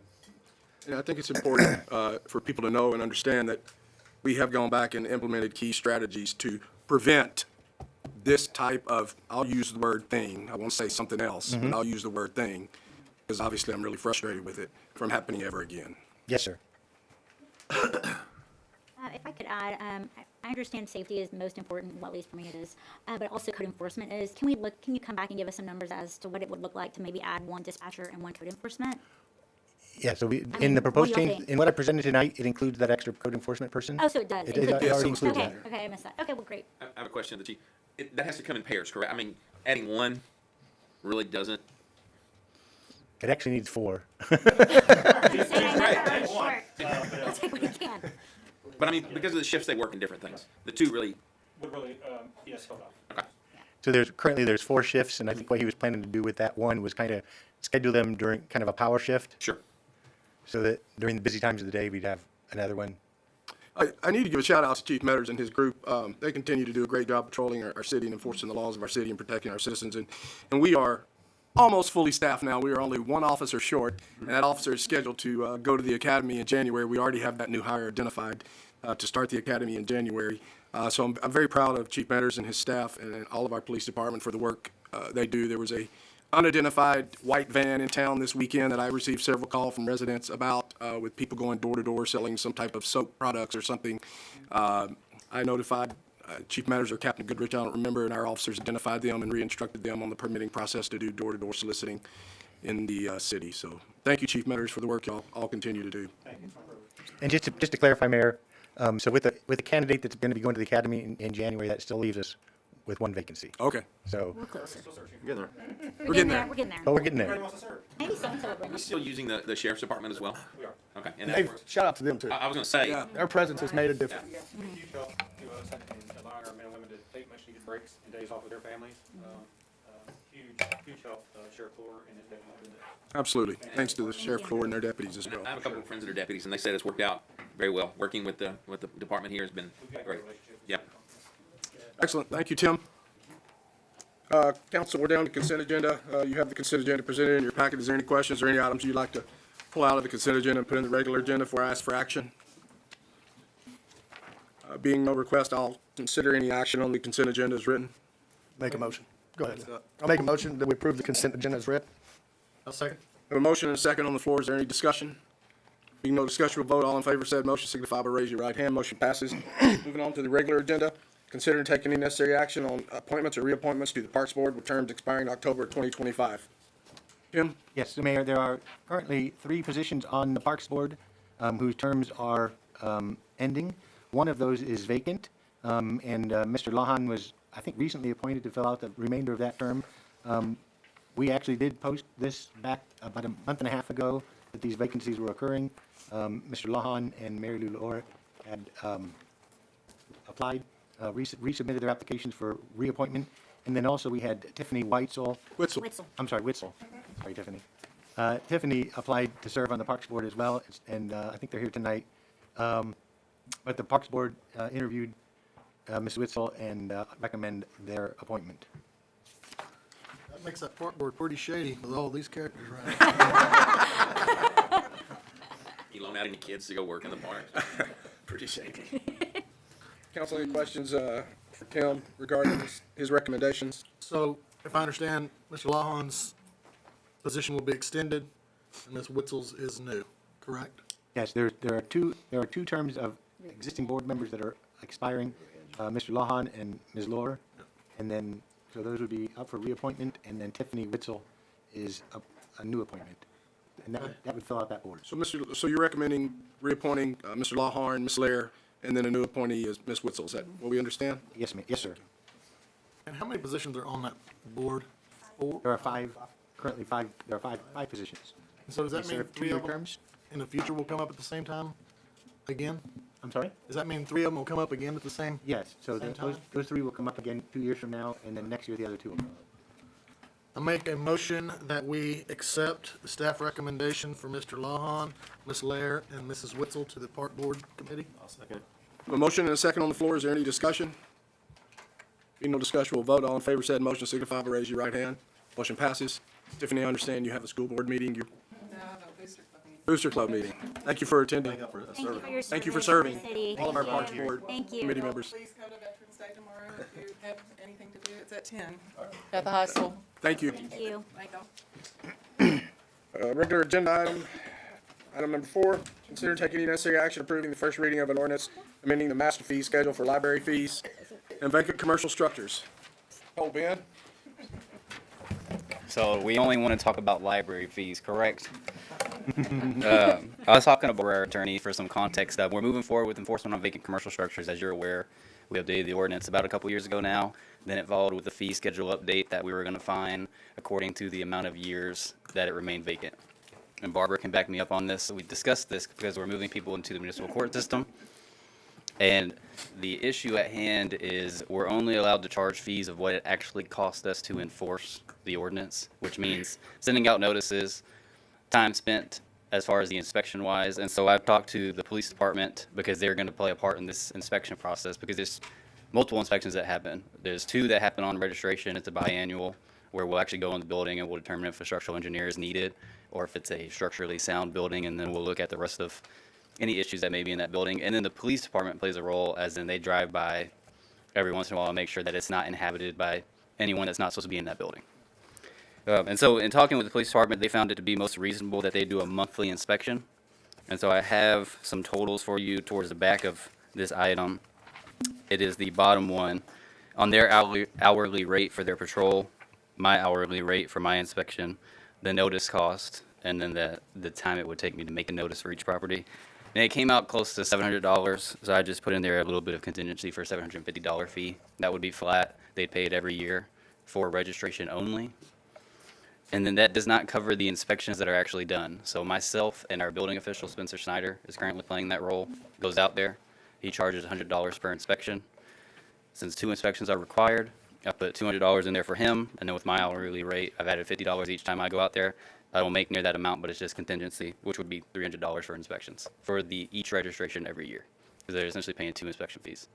And I think it's important for people to know and understand that we have gone back and implemented key strategies to prevent this type of, I'll use the word thing, I won't say something else, but I'll use the word thing, because obviously I'm really frustrated with it, from happening ever again. Yes, sir. If I could add, I understand safety is most important, well, at least for me it is, but also code enforcement is. Can you come back and give us some numbers as to what it would look like to maybe add one dispatcher and one code enforcement? Yeah, so in the proposed change, in what I presented tonight, it includes that extra code enforcement person. Oh, so it does. It already includes Okay, that. okay, I missed that. Okay, well, great. I have a question to the chief. That has to come in pairs, correct? Adding one really doesn't. It actually needs 4. Let's take what you can. But because of the shifts, they work in different things. The two really. Would really, yes, hold on. Okay. So there's 4 shifts, and I think what he was planning to do with that one was kind of schedule them during kind of a power shift. Sure. So that during the busy times of the day, we'd have another one. I need to give a shout out to Chief Metters and his group. They continue to do a great job patrolling our city and enforcing the laws of our city and protecting our citizens. And we are almost fully staffed now. We are only one officer short, and that officer is scheduled to go to the academy in January. We already have that new hire identified to start the academy in January. So I'm very proud of Chief Metters and his staff and all of our police department for the work they do. There was a unidentified white van in town this weekend that I received several calls from residents about, with people going door to door selling some type of soap products or something. I notified Chief Metters or Captain Goodrich, I don't remember, and our officers identified them and re-instructed them on the permitting process to do door to door soliciting in the city. So thank you, Chief Metters, for the work y'all all continue to do. And just to clarify, Mayor, so with the candidate that's going to be going to the academy in January, that still leaves us with one vacancy. Okay. So, We're closer. Get there. We're getting there. We're getting there. but we're getting there. Maybe so-and-so will bring We us. still using the sheriff's department as well? We are. Okay. And Hey, that, shout out to them too. I was gonna say, Yeah. Their presence has made a difference. Huge help to us in allowing our men and women to take much needed breaks and days off with their families. Huge help, Sheriff Floor and his deputy. Absolutely. Thanks to the Sheriff Corps and their deputies as well. I have a couple of friends that are deputies, and they said it's worked out very well. Working with the department here has been great. Yeah. Excellent. Thank you, Tim. Council, we're down to consent agenda. You have the consent agenda presented in your packet. Is there any questions or any items you'd like to pull out of the consent agenda and put in the regular agenda before I ask for action? Being no request, I'll consider any action on the consent agenda as written. Make a motion. Go ahead. I'll make a motion that we approve the consent agenda as read. I'll second. We have a motion and a second on the floor. Is there any discussion? Being no discussion, we'll vote. All in favor of said motion signify by raising your right hand. Motion passes. Moving on to the regular agenda. Consider and take any necessary action on appointments or reappointments to the Parks Board with terms expiring October 2025. Jim? Yes, so Mayor, there are currently 3 positions on the Parks Board whose terms are ending. One of those is vacant, and Mr. Lahan was, I think, recently appointed to fill out the remainder of that term. We actually did post this back about a month and a half ago that these vacancies were occurring. Mr. Lahan and Mary Lou Laura had applied, resubmitted their applications for reappointment. And then also we had Tiffany Witzel. Witzel. I'm sorry, Witzel. Sorry, Tiffany. Tiffany applied to serve on the Parks Board as well, and I think they're here tonight. But the Parks Board interviewed Ms. Witzel and recommend their appointment. That makes that park board pretty shady with all these characters around. You loan out any kids to go work in the park? Pretty shady. Council, any questions for Tim regarding his recommendations? So, if I understand, Mr. Lahan's position will be extended, and Ms. Witzel's is new, correct? Yes, there are two terms of existing board members that are expiring, Mr. Lahan and Ms. Lohr. And then, so those would be up for reappointment, and then Tiffany Witzel is a new appointment. And that would fill out that board. So you're recommending reappointing Mr. Lawhorn, Ms. Lair, and then a new appointee is Ms. Witzel. Is that what we understand? Yes, ma'am. Yes, sir. And how many positions are on that board? 4? There are 5, currently 5, there are five positions. And so does that They mean serve 3 2-year of them terms? in the future will come up at the same time again? I'm sorry? Does that mean 3 of them will come up again at the same? Yes, so Same those time? 3 will come up again 2 years from now, and then next year the other 2 will come up. I make a motion that we accept the staff recommendation for Mr. Lahan, Ms. Lair, and Mrs. Witzel to the Park Board Committee. I'll second. A motion and a second on the floor. Is there any discussion? Being no discussion, we'll vote. All in favor of said motion signify by raising your right hand. Motion passes. Tiffany, I understand you have a school board meeting. No, Booster Club meeting. Booster Club meeting. Thank you for attending. Thank you for Thank you for serving. your Thank you for service serving to the city. all of our Thank Parks you. Board Thank you. committee members. Please come to Veterans Day tomorrow if you have anything to do. It's at 10 at the high school. Thank you. Thank you. Thank you. Regular agenda item number 4, consider taking any necessary action approving the first reading of an ordinance amending the master fee schedule for library fees and vacant commercial structures. Oh, Ben? So we only want to talk about library fees, correct? I was talking about our attorney for some context. We're moving forward with enforcement on vacant commercial structures. As you're aware, we updated the ordinance about a couple years ago now. Then it followed with the fee schedule update that we were going to fine according to the amount of years that it remained vacant. And Barbara can back me up on this. So we discussed this because we're moving people into the municipal court system. And the issue at hand is we're only allowed to charge fees of what it actually cost us to enforce the ordinance, which means sending out notices, time spent as far as the inspection wise. And so I've talked to the police department because they're going to play a part in this inspection process because there's multiple inspections that happen. There's 2 that happen on registration. It's a biannual where we'll actually go in the building and we'll determine if a structural engineer is needed or if it's a structurally sound building, and then we'll look at the rest of any issues that may be in that building. And then the police department plays a role, as in they drive by every once in a while and make sure that it's not inhabited by anyone that's not supposed to be in that building. And so in talking with the police department, they found it to be most reasonable that they do a monthly inspection. And so I have some totals for you towards the back of this item. It is the bottom one. On their hourly rate for their patrol, my hourly rate for my inspection, the notice cost, and then the time it would take me to make a notice for each property. And it came out close to $700, so I just put in there a little bit of contingency for a $750 fee. That would be flat. They'd pay it every year for registration only. And then that does not cover the inspections that are actually done. So myself and our building official, Spencer Snyder, is currently playing that role, goes out there. He charges $100 per inspection. Since 2 inspections are required, I put $200 in there for him, and then with my hourly rate, I've added $50 each time I go out there. I don't make near that amount, but it's just contingency, which would be $300 for inspections for each registration every year, because they're essentially paying 2 inspection fees.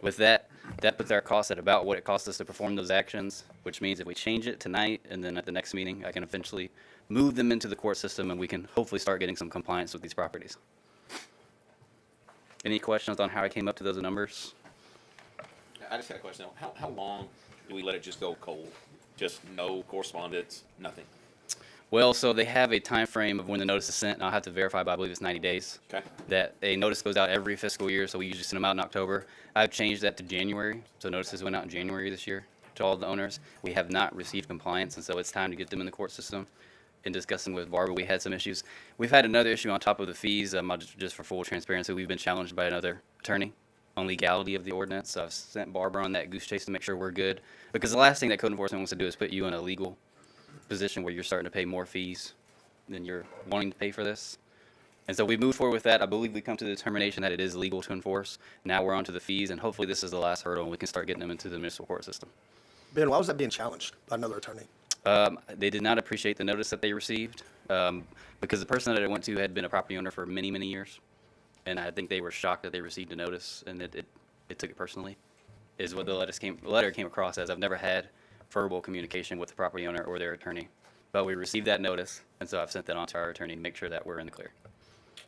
With that, that puts our cost at about what it costs us to perform those actions, which means if we change it tonight and then at the next meeting, I can eventually move them into the court system and we can hopefully start getting some compliance with these properties. Any questions on how I came up to those numbers? I just had a question. How long do we let it just go cold? Just no correspondence, nothing? Well, so they have a time frame of when the notice is sent, and I'll have to verify, but I believe it's 90 days. Okay. That a notice goes out every fiscal year, so we usually send them out in October. I've changed that to January, so notices went out in January this year to all the owners. We have not received compliance, and so it's time to get them in the court system. In discussing with Barbara, we had some issues. We've had another issue on top of the fees. Just for full transparency, we've been challenged by another attorney on legality of the ordinance. So I've sent Barbara on that goose chase to make sure we're good. Because the last thing that code enforcement wants to do is put you in a legal position where you're starting to pay more fees than you're wanting to pay for this. And so we moved forward with that. I believe we come to the determination that it is legal to enforce. Now we're on to the fees, and hopefully this is the last hurdle and we can start getting them into the municipal court system. Ben, why was that being challenged by another attorney? They did not appreciate the notice that they received because the person that I went to had been a property owner for many, many years. And I think they were shocked that they received a notice and that it took it personally, is what the letter came across as. I've never had verbal communication with the property owner or their attorney, but we received that notice, and so I've sent that on to our attorney to make sure that we're in the clear.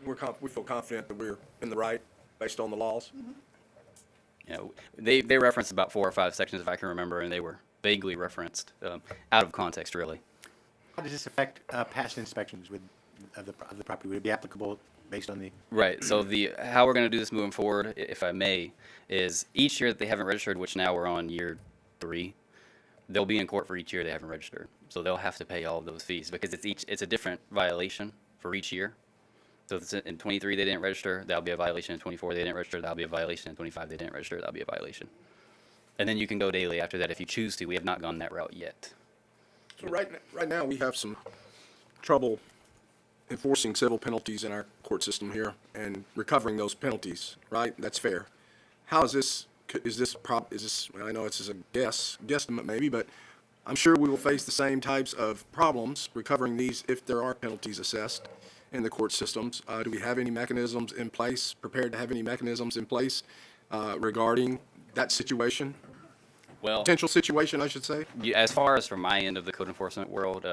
We feel confident that we're in the right based on the laws. You know, they referenced about 4 or 5 sections, if I can remember, and they were vaguely referenced, out of context, really. How does this affect past inspections of the property? Would it be applicable based on the? Right. So how we're going to do this moving forward, if I may, is each year that they haven't registered, which now we're on year 3, they'll be in court for each year they haven't registered. So they'll have to pay all of those fees because it's a different violation for each year. So if in 23 they didn't register, that'll be a violation. In 24 they didn't register, that'll be a violation. In 25 they didn't register, that'll be a violation. And then you can go daily after that if you choose to. We have not gone that route yet. So right now, we have some trouble enforcing civil penalties in our court system here and recovering those penalties, right? That's fair. How is this, I know it's just a guesstimate maybe, but I'm sure we will face the same types of problems recovering these if there are penalties assessed in the court systems. Do we have any mechanisms in place, prepared to have any mechanisms in place regarding that situation? Well, potential situation, I should say. As far as from my end of the code enforcement world,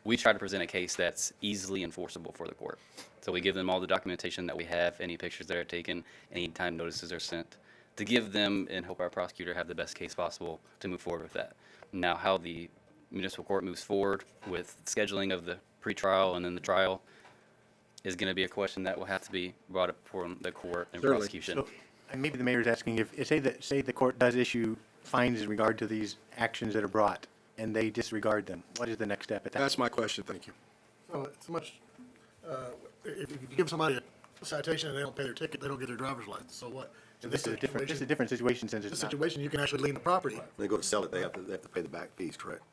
we try to present a case that's easily enforceable for the court. So we give them all the documentation that we have, any pictures that are taken, any time notices are sent, to give them and help our prosecutor have the best case possible to move forward with that. Now, how the municipal court moves forward with scheduling of the pretrial and then the trial is going to be a question that will have to be brought up for the court and Certainly. prosecution. So, and maybe the mayor's asking if say the court does issue fines in regard to these actions that are brought and they disregard them, what is the next step at that? That's my question. Thank you. So it's much, if you give somebody a citation and they don't pay their ticket, they don't get their driver's license. So what? So this is a different situation since This it's not. situation, you can actually lien the property. When they go to sell it, they have to pay the back fees, correct?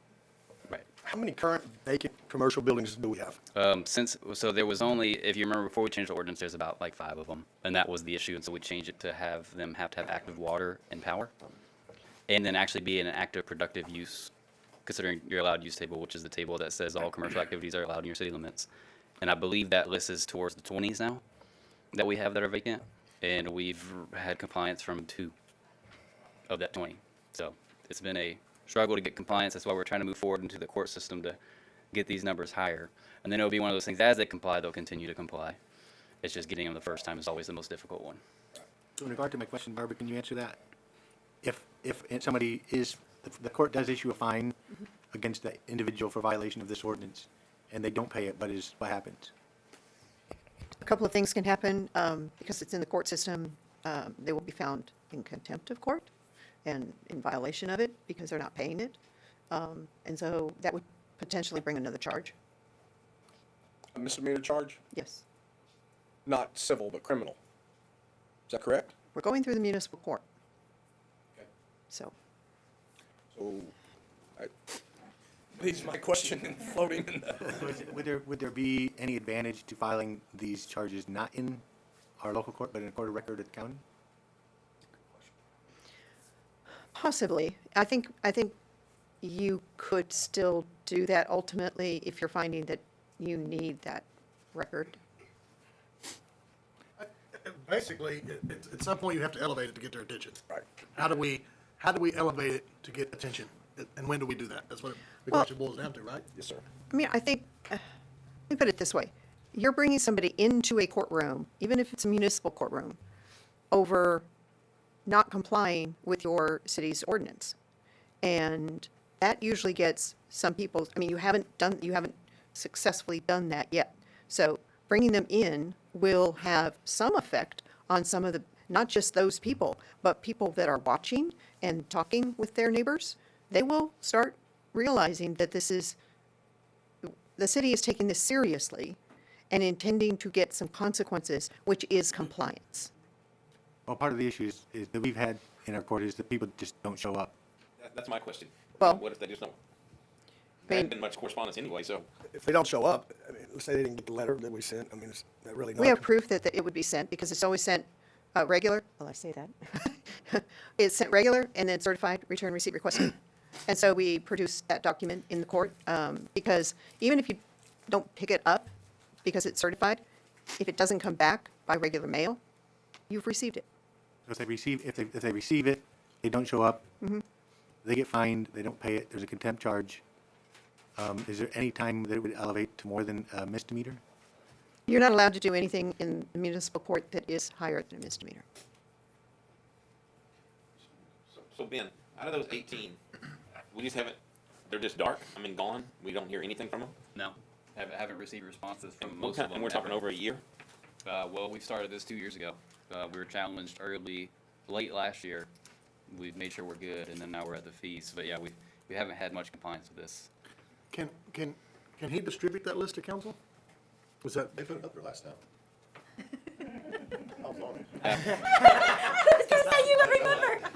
Right. How many current vacant commercial buildings do we have? So there was only, if you remember, before we changed the ordinance, there's about like 5 of them, and that was the issue. And so we changed it to have them have active water and power, and then actually be in an active productive use, considering your allowed use table, which is the table that says all commercial activities are allowed in your city limits. And I believe that list is towards the 20s now that we have that are vacant, and we've had compliance from 2 of that 20. So it's been a struggle to get compliance. That's why we're trying to move forward into the court system to get these numbers higher. And then it'll be one of those things, as they comply, they'll continue to comply. It's just getting them the first time is always the most difficult one. So in regard to my question, Barbara, can you answer that? If somebody the court does issue a fine against the individual for violation of this ordinance, and they don't pay it, what happens? A couple of things can happen, because it's in the court system. They will be found in contempt of court and in violation of it because they're not paying it. And so that would potentially bring another charge. A misdemeanor charge? Yes. not civil, but criminal. Is that correct? We're going through the municipal court. Okay. So, So, leaves my question floating in the. Would there be any advantage to filing these charges not in our local court, but in a court of record at the county? possibly. I think you could still do that ultimately if you're finding that you need that record. Basically, at some point, you have to elevate it to get their attention. Right. How do we elevate it to get attention? And when do we do that? That's what the Well- question boils down to, right? Yes, sir. I mean, I think, let me put it this way. You're bringing somebody into a courtroom, even if it's a municipal courtroom, over not complying with your city's ordinance. And that usually gets some people, I mean, you haven't successfully done that yet. So bringing them in will have some effect on some of the, not just those people, but people that are watching and talking with their neighbors. They will start realizing that the city is taking this seriously and intending to get some consequences, which is compliance. Well, part of the issue is that we've had in our court is that people just don't show up. That's my question. Well- What if they just don't? There hasn't been much correspondence anyway, so. If they don't show up, I mean, let's say they didn't get the letter that we sent, I mean, is that really not? We have proof that it would be sent because it's always sent regular. Well, I say that. It's sent regular and then certified return receipt requested. And so we produce that document in the court because even if you don't pick it up because it's certified, if it doesn't come back by regular mail, you've received it. So if they receive it, they don't show up, Mhm. they get fined, they don't pay it, there's a contempt charge. Is there any time that it would elevate to more than a misdemeanor? You're not allowed to do anything in the municipal court that is higher than a misdemeanor. So Ben, out of those 18, we just haven't, they're just dark, I mean, gone, we don't hear anything from them? No, haven't received responses from And most of them. and we're talking ever. over a year? Well, we started this 2 years ago. We were challenged late last year. We've made sure we're good, and then now we're at the fees. But yeah, we haven't had much compliance with this. Can he distribute that list to council? Was that? They put it up there last time. I was on it. I was gonna say you would remember.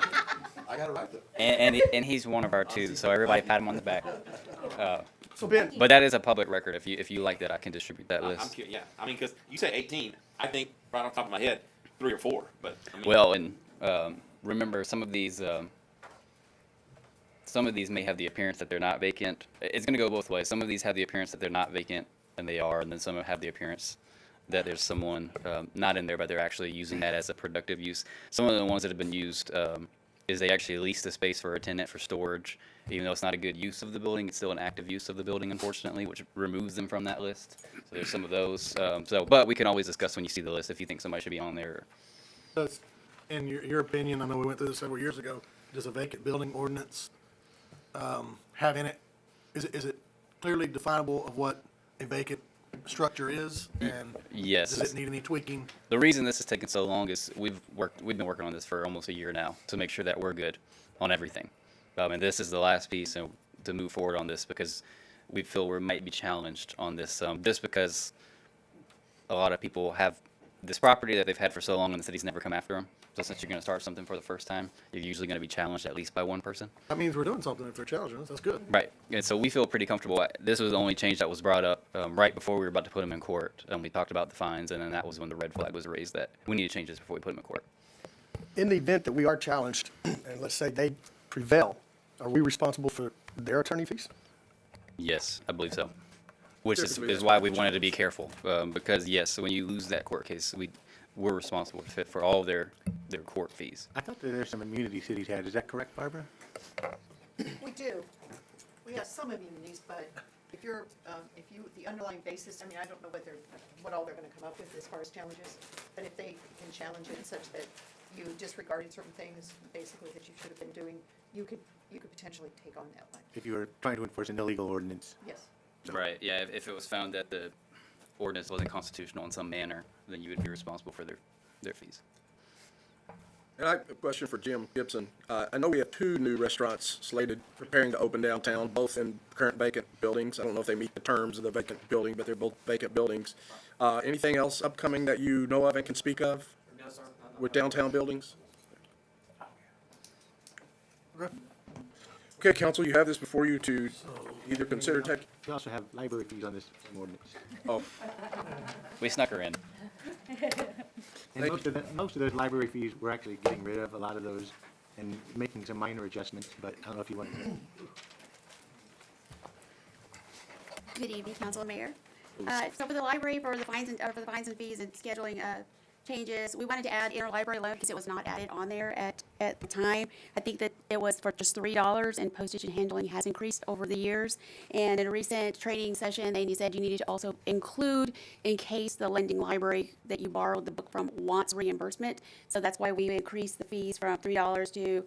I got it right there. And he's one of our two, so everybody pat him on the back. So Ben. But that is a public record. If you like that, I can distribute that I'm list. curious, yeah, I mean, because you say 18, I think right off the top of my head, 3 or 4, but I mean. Well, and remember, some of these may have the appearance that they're not vacant. It's going to go both ways. Some of these have the appearance that they're not vacant, and they are, and then some have the appearance that there's someone not in there, but they're actually using that as a productive use. Some of the ones that have been used is they actually lease the space for a tenant for storage. Even though it's not a good use of the building, it's still an active use of the building, unfortunately, which removes them from that list. So there's some of those. But we can always discuss when you see the list if you think somebody should be on there. Does, in your opinion, I know we went through this several years ago, does a vacant building ordinance have in it, is it clearly definable of what a vacant structure is? And Yes. does it need any tweaking? The reason this has taken so long is we've been working on this for almost a year now to make sure that we're good on everything. And this is the last piece to move forward on this because we feel we might be challenged on this just because a lot of people have this property that they've had for so long and the city's never come after them. So since you're going to start something for the first time, you're usually going to be challenged at least by one person. That means we're doing something if they're challenging us. That's good. Right. And so we feel pretty comfortable. This was the only change that was brought up right before we were about to put them in court. We talked about the fines, and then that was when the red flag was raised that we need to change this before we put them in court. In the event that we are challenged, and let's say they prevail, are we responsible for their attorney fees? Yes, I believe so. Which Typically, is that's why what we we wanted to be careful. Because, yes, when you lose that court case, we're responsible for all their court fees. I thought that there's some immunity cities had. Is that correct, Barbara? We do. We have some immunities, but if the underlying basis, I mean, I don't know what all they're going to come up with as far as challenges, but if they can challenge it such that you disregarded certain things, basically that you should have been doing, you could potentially take on that one. If you were trying to enforce an illegal ordinance. Yes. Right, yeah, if it was found that the ordinance wasn't constitutional in some manner, then you would be responsible for their fees. And I have a question for Jim Gibson. I know we have two new restaurants slated, preparing to open downtown, both in current vacant buildings. I don't know if they meet the terms of the vacant building, but they're both vacant buildings. Anything else upcoming that you know of and can speak of with downtown buildings? Okay, council, you have this before you to either consider take. We also have library fees on this same ordinance. Oh, We snuck her in. And most of those library fees, we're actually getting rid of a lot of those and making some minor adjustments, but I don't know if you want to. Good evening, Council and Mayor. So for the library, for the fines and fees and scheduling changes, we wanted to add interlibrary loan because it was not added on there at the time. I think that it was for just $3, and postage and handling has increased over the years. And in a recent training session, they said you needed to also include in case the lending library that you borrowed the book from wants reimbursement. So that's why we increased the fees from $3 to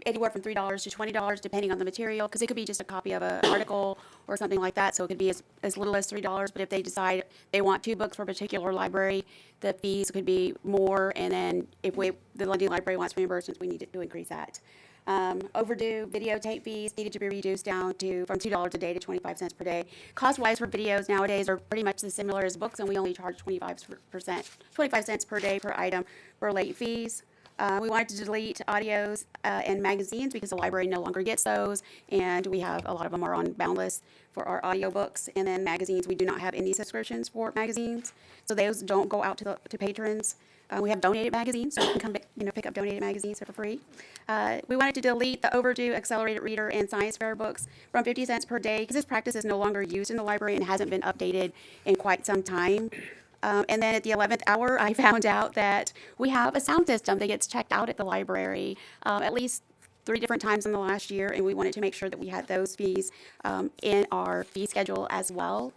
anywhere from $3 to $20, depending on the material, because it could be just a copy of an article or something like that. So it could be as little as $3. But if they decide they want 2 books for a particular library, the fees could be more. And then if the lending library wants reimbursements, we need to increase that. Overdue videotape fees needed to be reduced down from $2 a day to 25 cents per day. Cost-wise for videos nowadays are pretty much as similar as books, and we only charge 25 cents per day per item for late fees. We wanted to delete audios and magazines because the library no longer gets those, and we have a lot of them are on bound lists for our audiobooks. And then magazines, we do not have any subscriptions for magazines, so those don't go out to patrons. We have donated magazines, so you can come pick up donated magazines for free. We wanted to delete the overdue accelerated reader and science fair books from 50 cents per day because this practice is no longer used in the library and hasn't been updated in quite some time. And then at the 11th hour, I found out that we have a sound system that gets checked out at the library at least 3 different times in the last year, and we wanted to make sure that we had those fees in our fee schedule as well.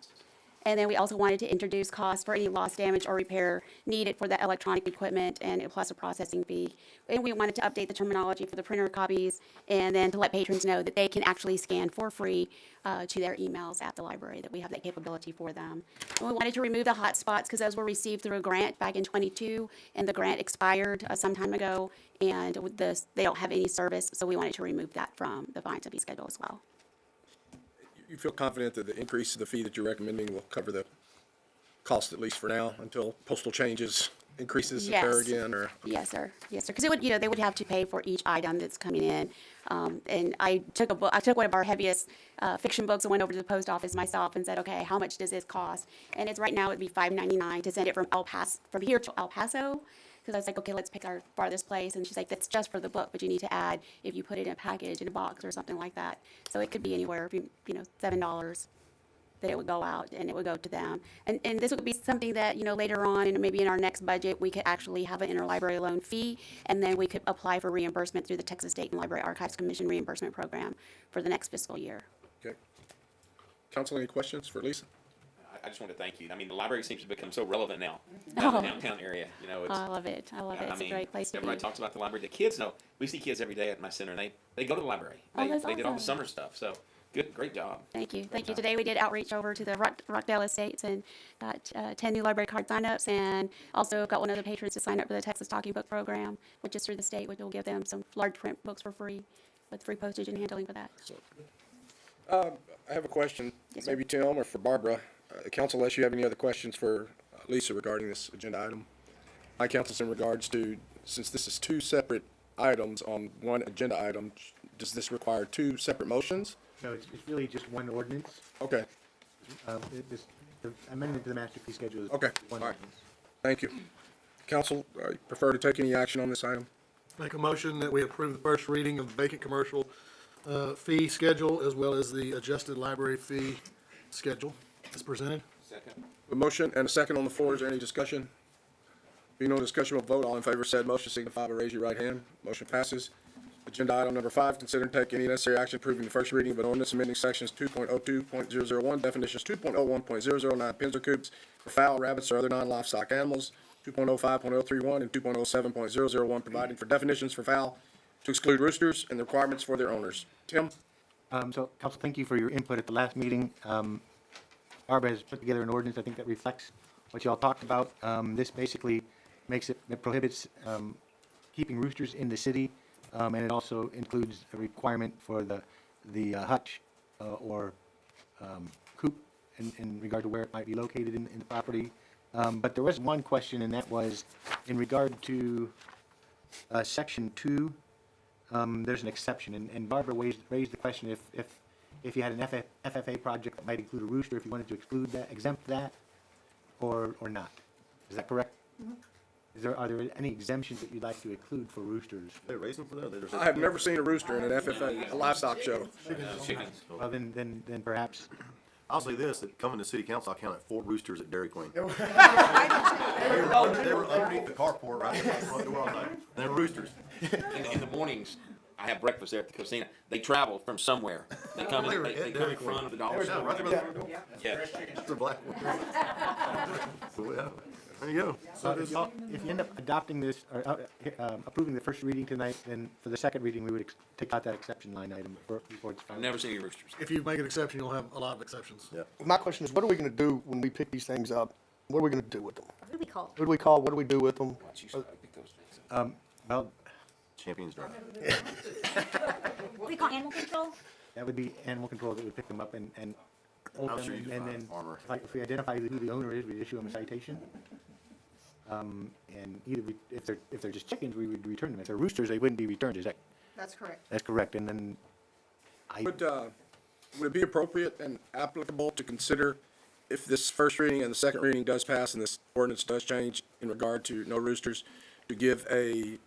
And then we also wanted to introduce costs for any loss, damage, or repair needed for the electronic equipment, and plus a processing fee. And we wanted to update the terminology for the printer copies, and then to let patrons know that they can actually scan for free to their emails at the library, that we have that capability for them. And we wanted to remove the hotspots because those were received through a grant back in '22, and the grant expired some time ago, and they don't have any service, so we wanted to remove that from the fines and fee schedule as well. You feel confident that the increase of the fee that you're recommending will cover the cost, at least for now, until postal increases occur again, or? Yes, sir. Yes, sir. Because it would, they would have to pay for each item that's coming in. And I took one of our heaviest fiction books and went over to the post office myself and said, okay, how much does this cost? And it's right now it'd be $5.99 to send it from here to El Paso. Because I was like, okay, let's pick our farthest place. And she's like, that's just for the book, but you need to add if you put it in a package, in a box or something like that. So it could be anywhere, $7 that it would go out and it would go to them. And this would be something that, later on and maybe in our next budget, we could actually have an interlibrary loan fee, and then we could apply for reimbursement through the Texas State and Library Archives Commission reimbursement program for the next fiscal year. Okay. Council, any questions for Lisa? I just want to thank you. I mean, the library seems to become so relevant now in the downtown area. I love it. I love it. It's a great place to be. Everybody talks about the library. The kids know. We see kids every day at my center, and they go to the library. They did all the summer stuff. So great job. Thank you. Thank you. Today we did outreach over to the Rockdale Estates and got 10 new library card signups, and also got one of the patrons to sign up for the Texas Talking Book Program, which is through the state, which will give them some large print books for free with free postage and handling for that. I have a question, maybe Tim or for Barbara. Council, unless you have any other questions for Lisa regarding this agenda item. My council's in regards to, since this is 2 separate items on one agenda item, does this require 2 separate motions? No, it's really just one ordinance. Okay. The amendment to the master fee schedule is Okay. one All right. ordinance. Thank you. Council, prefer to take any action on this item? Make a motion that we approve the first reading of the vacant commercial fee schedule as well as the adjusted library fee schedule as presented. Second. A motion and a second on the floor. Is there any discussion? Being no discussion, we'll vote. All in favor of said motion signify by raising your right hand. Motion passes. Agenda item number 5, consider and take any necessary action approving the first reading of an ordinance amending sections 2.02.001, definitions 2.01.009, pens or coops for fowl, rabbits, or other non-livestock animals, 2.05.031, and 2.07.001, providing for definitions for fowl to exclude roosters and the requirements for their owners. Tim? So, Council, thank you for your input at the last meeting. Barbara has put together an ordinance, I think, that reflects what you all talked about. This basically it prohibits keeping roosters in the city, and it also includes a requirement for the hutch or coop in regard to where it might be located in the property. But there was one question, and that was in regard to Section 2, there's an exception, and Barbara raised the question if you had an FFA project that might include a rooster, if you wanted to exclude that, exempt that, or not. Is that correct? Are there any exemptions that you'd like to include for roosters? They raise them for that? I have never seen a rooster in an FFA, a livestock show. Chickens. Well, then perhaps. I'll say this, that coming to city council, I counted 4 roosters at Dairy Queen. They were underneath the carport right in front of the door all night. They were roosters. In the mornings, I have breakfast there at the casino. They travel from somewhere. They come in, they come in front of the dollar store. Right there by the front door. Yeah. That's the black one. Well, there you go. So if you end up adopting this, or approving the first reading tonight, then for the second reading, we would take out that exception line item before it's I've final. never seen any roosters. If you make an exception, you'll have a lot of exceptions. Yeah. My question is, what are we gonna do when we pick these things up? What are we gonna do with them? Who do we call? Who do we call? What do we do with them? Well, Champions Drive. What do we call animal control? that would be animal control that would pick them up and hold I'm them, sure you can and find then, a farmer. like, if we identify who the owner is, we'd issue them a citation. And either if they're just chickens, we would return them. If they're roosters, they wouldn't be returned. Is that? That's correct. That's correct. And then Would it be appropriate and applicable to consider if this first reading and the second reading does pass and this ordinance does change in regard to no roosters, to give a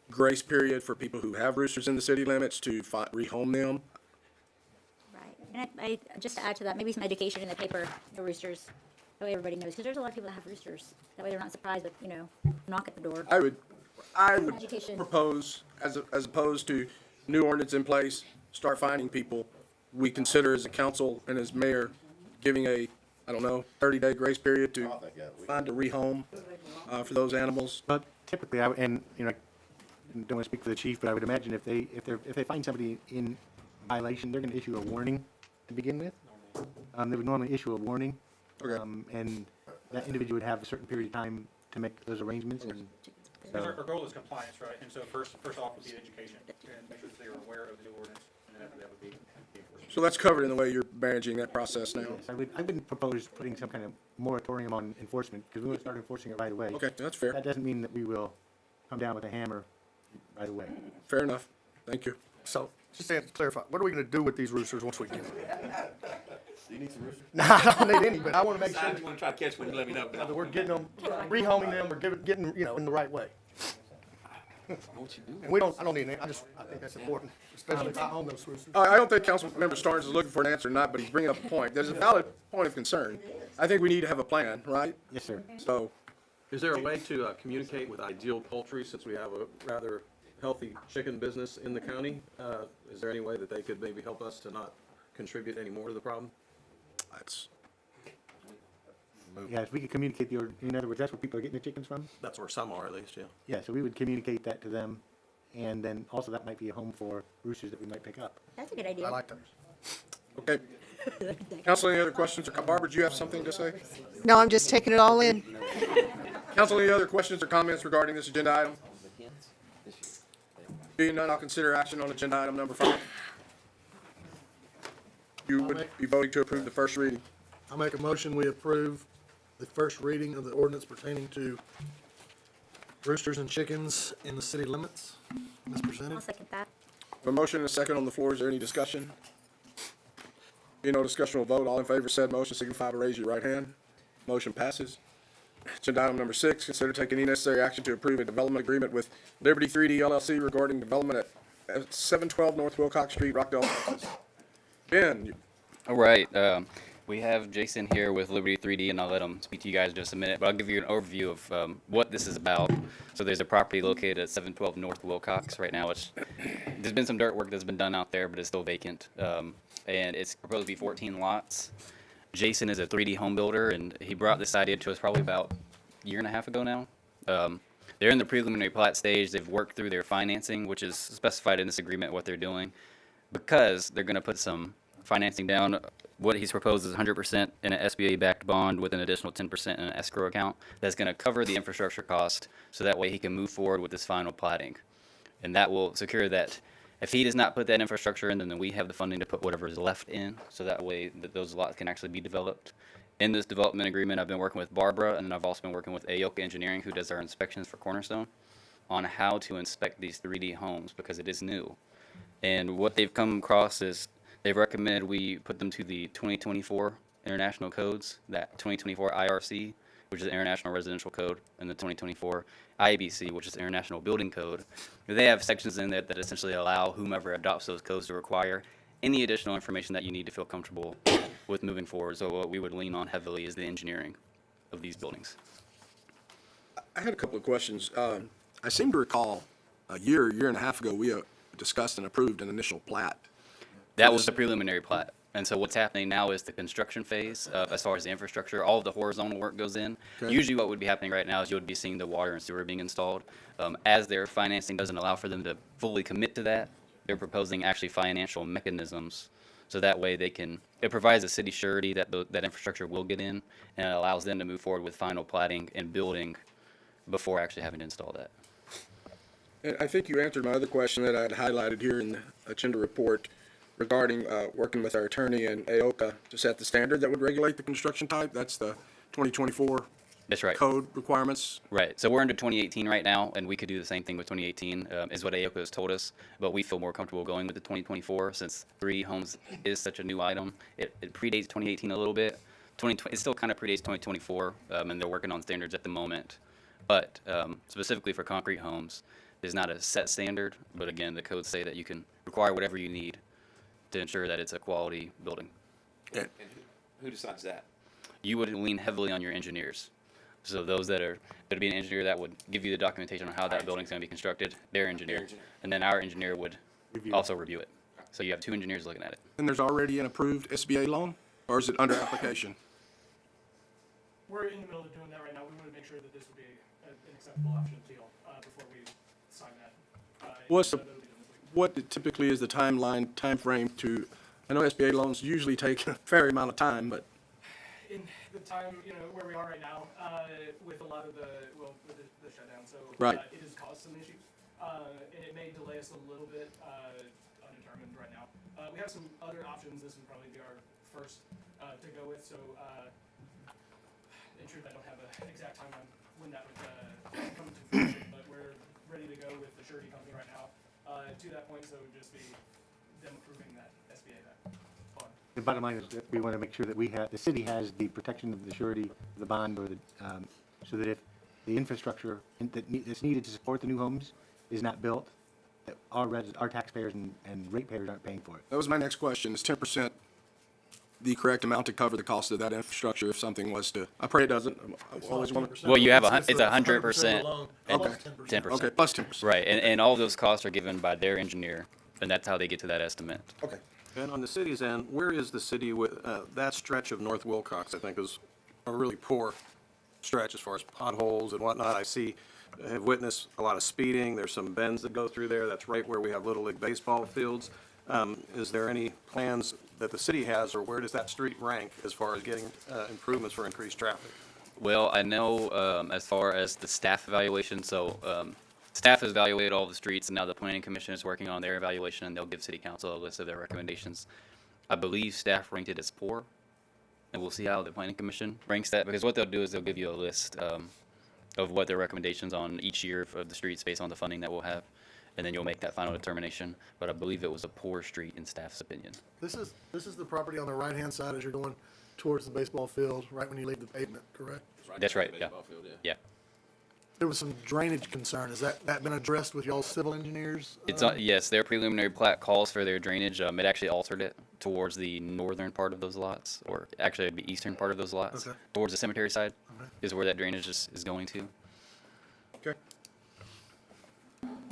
grace period for people who have roosters in the city limits to rehome them? Right. And I just to add to that, maybe some education in the paper, the roosters. That way everybody knows, because there's a lot of people that have roosters. That way they're not surprised with, knock at the door. I would Education. propose, as opposed to new ordinance in place, start finding people. We consider as a council and as mayor, giving a, 30-day grace period to find a rehome for those animals. But typically, I don't want to speak for the chief, but I would imagine if they find somebody in violation, they're going to issue a warning to begin with. They would normally issue a warning. Okay. And that individual would have a certain period of time to make those arrangements. And Because our goal is compliance, right? And so first off would be education, and make sure that they are aware of the new ordinance, and then after that would be enforcement. So that's covered in the way you're managing that process now. I wouldn't propose putting some kind of moratorium on enforcement, because we want to start enforcing it right away. Okay, that's fair. That doesn't mean that we will come down with a hammer right away. Fair enough. Thank you. So, just to clarify, what are we gonna do with these roosters once we get them? Do you need some roosters? No, I don't need any, but I wanna make sure If you want to try to catch one, you let me know. that we're getting them, rehoming them, or getting, in the right way. And I don't need any, I think that's important, especially if I own those roosters. I don't think Councilmember Starnes is looking for an answer or not, but he's bringing up a point. There's a valid point of concern. I think we need to have a plan, right? Yes, sir. So, Is there a way to communicate with Ideal Poultry, since we have a rather healthy chicken business in the county? Is there any way that they could maybe help us to not contribute any more to the problem? that's, Yeah, if we could communicate in other words, that's where people are getting their chickens from? That's where some are, at least, yeah. Yeah, so we would communicate that to them, and then also that might be a home for roosters that we might pick up. That's a good idea. I like those. okay. Council, any other questions? Or Barbara, do you have something to say? No, I'm just taking it all in. Council, any other questions or comments regarding this agenda item? Being none, I'll consider action on agenda item number 5. You would be voting to approve the first reading. I make a motion, we approve the first reading of the ordinance pertaining to roosters and chickens in the city limits, as presented. I'll second that. A motion and a second on the floor. Is there any discussion? Being no discussion, we'll vote. All in favor of said motion signify by raising your right hand. Motion passes. Agenda item number 6, consider taking any necessary action to approve a development agreement with Liberty 3D LLC regarding development at 712 North Wilcox Street, Rockdale, Texas. Ben, All right, we have Jason here with Liberty 3D, and I'll let him speak to you guys in just a minute, but I'll give you an overview of what this is about. So there's a property located at 712 North Wilcox right now. There's been some dirt work that's been done out there, but it's still vacant, and it's proposed to be 14 lots. Jason is a 3D home builder, and he brought this idea to us probably about a year and a half ago now. They're in the preliminary plat stage. They've worked through their financing, which is specified in this agreement what they're doing, because they're going to put some financing down. What he's proposed is 100% in an SBA-backed bond with an additional 10% in an escrow account that's going to cover the infrastructure cost, so that way he can move forward with this final plating. And that will secure that if he does not put that infrastructure in, then we have the funding to put whatever is left in, so that way that those lots can actually be developed. In this development agreement, I've been working with Barbara, and then I've also been working with Aoka Engineering, who does our inspections for Cornerstone, on how to inspect these 3D homes, because it is new. And what they've come across is they've recommended we put them to the 2024 international codes, that 2024 IRC, which is the International Residential Code, and the 2024 IBC, which is the International Building Code. They have sections in there that essentially allow whomever adopts those codes to require any additional information that you need to feel comfortable with moving forward. So what we would lean on heavily is the engineering of these buildings. I had a couple of questions. I seem to recall a year and a half ago, we discussed and approved an initial plat. That was the preliminary plat. And so what's happening now is the construction phase, as far as the infrastructure, all of the horizontal work goes in. Okay. Usually what would be happening right now is you would be seeing the water and sewer being installed. As their financing doesn't allow for them to fully commit to that, they're proposing actually financial mechanisms. So that way it provides a city surety that that infrastructure will get in, and it allows them to move forward with final platting and building before actually having to install that. And I think you answered my other question that I had highlighted here in the agenda report regarding working with our attorney and Aoka to set the standard that would regulate the construction type. That's the 2024 That's right. code requirements. Right. So we're under 2018 right now, and we could do the same thing with 2018, is what Aoka has told us. But we feel more comfortable going with the 2024 since 3D homes is such a new item. It predates 2018 a little bit. It still kind of predates 2024, and they're working on standards at the moment. But specifically for concrete homes, there's not a set standard. But again, the codes say that you can require whatever you need to ensure that it's a quality building. And who decides that? You would lean heavily on your engineers. So those there'd be an engineer that would give you the documentation on how that building's going to be constructed, their engineer, and then our engineer would also review it. So you have two engineers looking at it. And there's already an approved SBA loan, or is it under application? We're in the middle of doing that right now. We want to make sure that this would be an acceptable option to y'all before we sign that. What typically is the time frame to, I know SBA loans usually take a fair amount of time, but. In the time, where we are right now, with a lot of with the shutdown, so Right. It has caused some issues, and it may delay us a little bit, undetermined right now. We have some other options. This would probably be our first to go with. So, in truth, I don't have an exact timeline when that would come to fruition, but we're ready to go with the surety company right now. To that point, so it would just be them approving that SBA bond. The bottom line is that we want to make sure that the city has the protection of the surety, the bond, or so that if the infrastructure that's needed to support the new homes is not built, that our taxpayers and ratepayers aren't paying for it. That was my next question. Is 10% the correct amount to cover the cost of that infrastructure if something was to, I pray it doesn't. I always want to. Well, you have it's 100% and Okay. 10%. Okay, plus 10%. Right, and all of those costs are given by their engineer, and that's how they get to that estimate. Okay. And on the city's end, where is the city with, that stretch of North Wilcox, I think, is a really poor stretch as far as potholes and whatnot. I have witnessed a lot of speeding. There's some bends that go through there. That's right where we have Little League baseball fields. Is there any plans that the city has, or where does that street rank as far as getting improvements for increased traffic? Well, I know as far as the staff evaluation, staff has evaluated all the streets, and now the planning commission is working on their evaluation, and they'll give city council a list of their recommendations. I believe staff ranked it as poor, and we'll see how the planning commission ranks that, because what they'll do is they'll give you a list of what their recommendations on each year of the streets based on the funding that we'll have, and then you'll make that final determination. But I believe it was a poor street in staff's opinion. This is the property on the right-hand side as you're going towards the baseball field, right when you leave the pavement, correct? That's right, yeah. Yeah. There was some drainage concern. Has that been addressed with y'all's civil engineers? Yes, their preliminary plat calls for their drainage. It actually altered it towards the northern part of those lots, or actually it'd be eastern part of those lots. Okay. Towards the cemetery side is where that drainage is going to. Okay.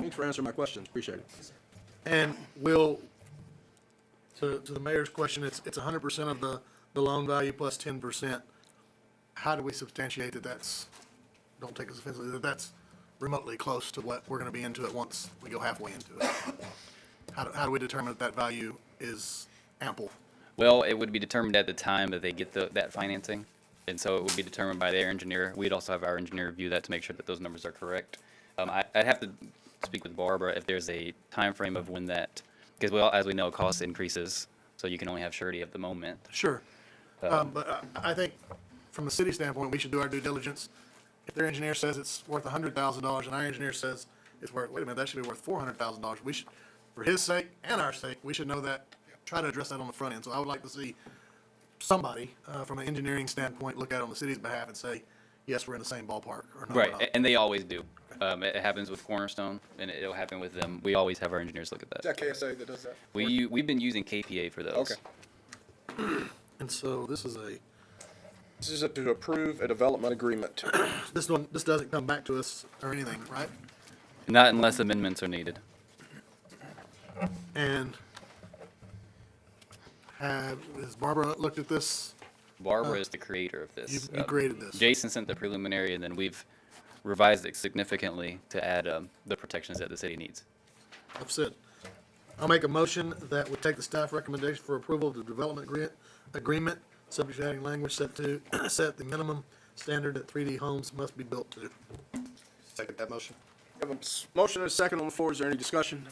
Thanks for answering my questions. Appreciate it. And to the mayor's question, it's 100% of the loan value plus 10%. How do we substantiate that that's, don't take us offensively, that that's remotely close to what we're going to be into it once we go halfway into it? How do we determine that value is ample? Well, it would be determined at the time that they get that financing, and so it would be determined by their engineer. We'd also have our engineer review that to make sure that those numbers are correct. I'd have to speak with Barbara if there's a time frame of when that, because as we know, cost increases, so you can only have surety at the moment. Sure. But I think from the city standpoint, we should do our due diligence. If their engineer says it's worth $100,000 and our engineer says it's worth, wait a minute, that should be worth $400,000. We should, for his sake and our sake, we should know that, try to address that on the front end. So I would like to see somebody, from an engineering standpoint, look at it on the city's behalf and say, yes, we're in the same ballpark, or no, we're Right, not. and they always do. It happens with Cornerstone, and it'll happen with them. We always have our engineers look at Is that. that KSA that does that? We've been using KPA for those. Okay. And so this is to approve a development agreement. this doesn't come back to us or anything, right? Not unless amendments are needed. And has Barbara looked at this? Barbara is the creator of this. You created this. Jason sent the preliminary, and then we've revised it significantly to add the protections that the city needs. Upset. I'll make a motion that would take the staff recommendation for approval of the development agreement, subject to adding language set the minimum standard that 3D homes must be built to. Second that motion. We have a motion and a second on the floor. Is there any discussion?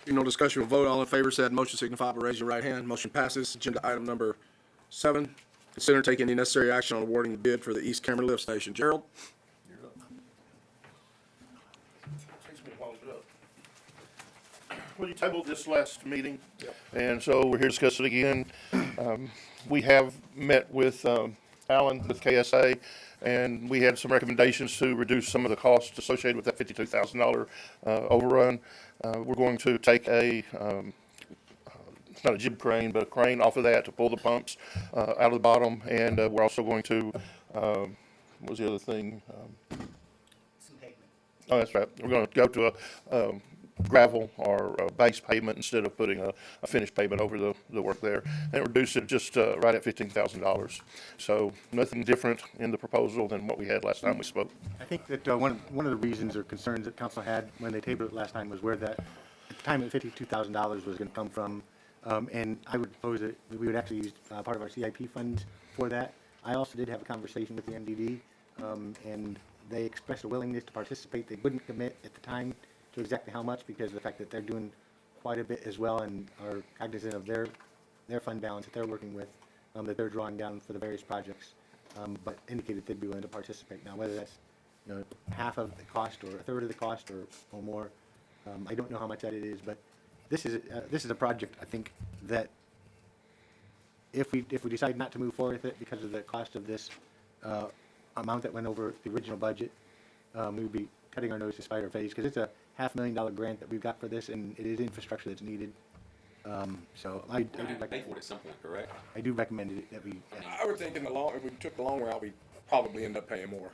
Being no discussion, we'll vote. All in favor, said motion signify by raising your right hand. Motion passes. Agenda item number 7. Consider taking any necessary action on awarding the bid for the East Cameron Lift Station. Gerald? Well, you tabled this last meeting, and so we're here to discuss it again. We have met with Alan with KSA, and we had some recommendations to reduce some of the costs associated with that $52,000 overrun. We're going to take it's not a jib crane, but a crane off of that to pull the pumps out of the bottom, and we're also going to, what was the other thing? Oh, that's right. We're going to go to a gravel or a base pavement instead of putting a finished pavement over the work there, and reduce it just right at $15,000. So nothing different in the proposal than what we had last time we spoke. I think that one of the reasons or concerns that council had when they tabled it last time was where that, at the time, that $52,000 was going to come from. And I would propose that we would actually use part of our CIP funds for that. I also did have a conversation with the MDD, and they expressed a willingness to participate. They wouldn't commit at the time to exactly how much because of the fact that they're doing quite a bit as well and are cognizant of their fund balance that they're working with, that they're drawing down for the various projects, but indicated they'd be willing to participate. Now, whether that's half of the cost or a third of the cost or more, I don't know how much that it is, but this is a project, I think, that if we decide not to move forward with it because of the cost of this amount that went over the original budget, we would be cutting our nose to spite our face because it's a $500,000 grant that we've got for this, and it is infrastructure that's needed. So I do Pay for it at some point, correct? I do recommend it that we. I would think if we took the long route, we'd probably end up paying more.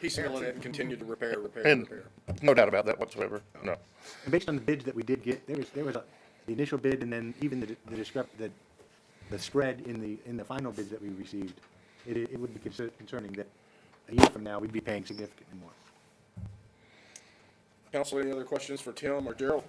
Piecemealing it and continue to repair. And no doubt about that whatsoever. No. And based on the bids that we did get, there was the initial bid, and then even the spread in the final bids that we received. It would be concerning that a year from now we'd be paying significantly more. Council, any other questions for Tim or Gerald?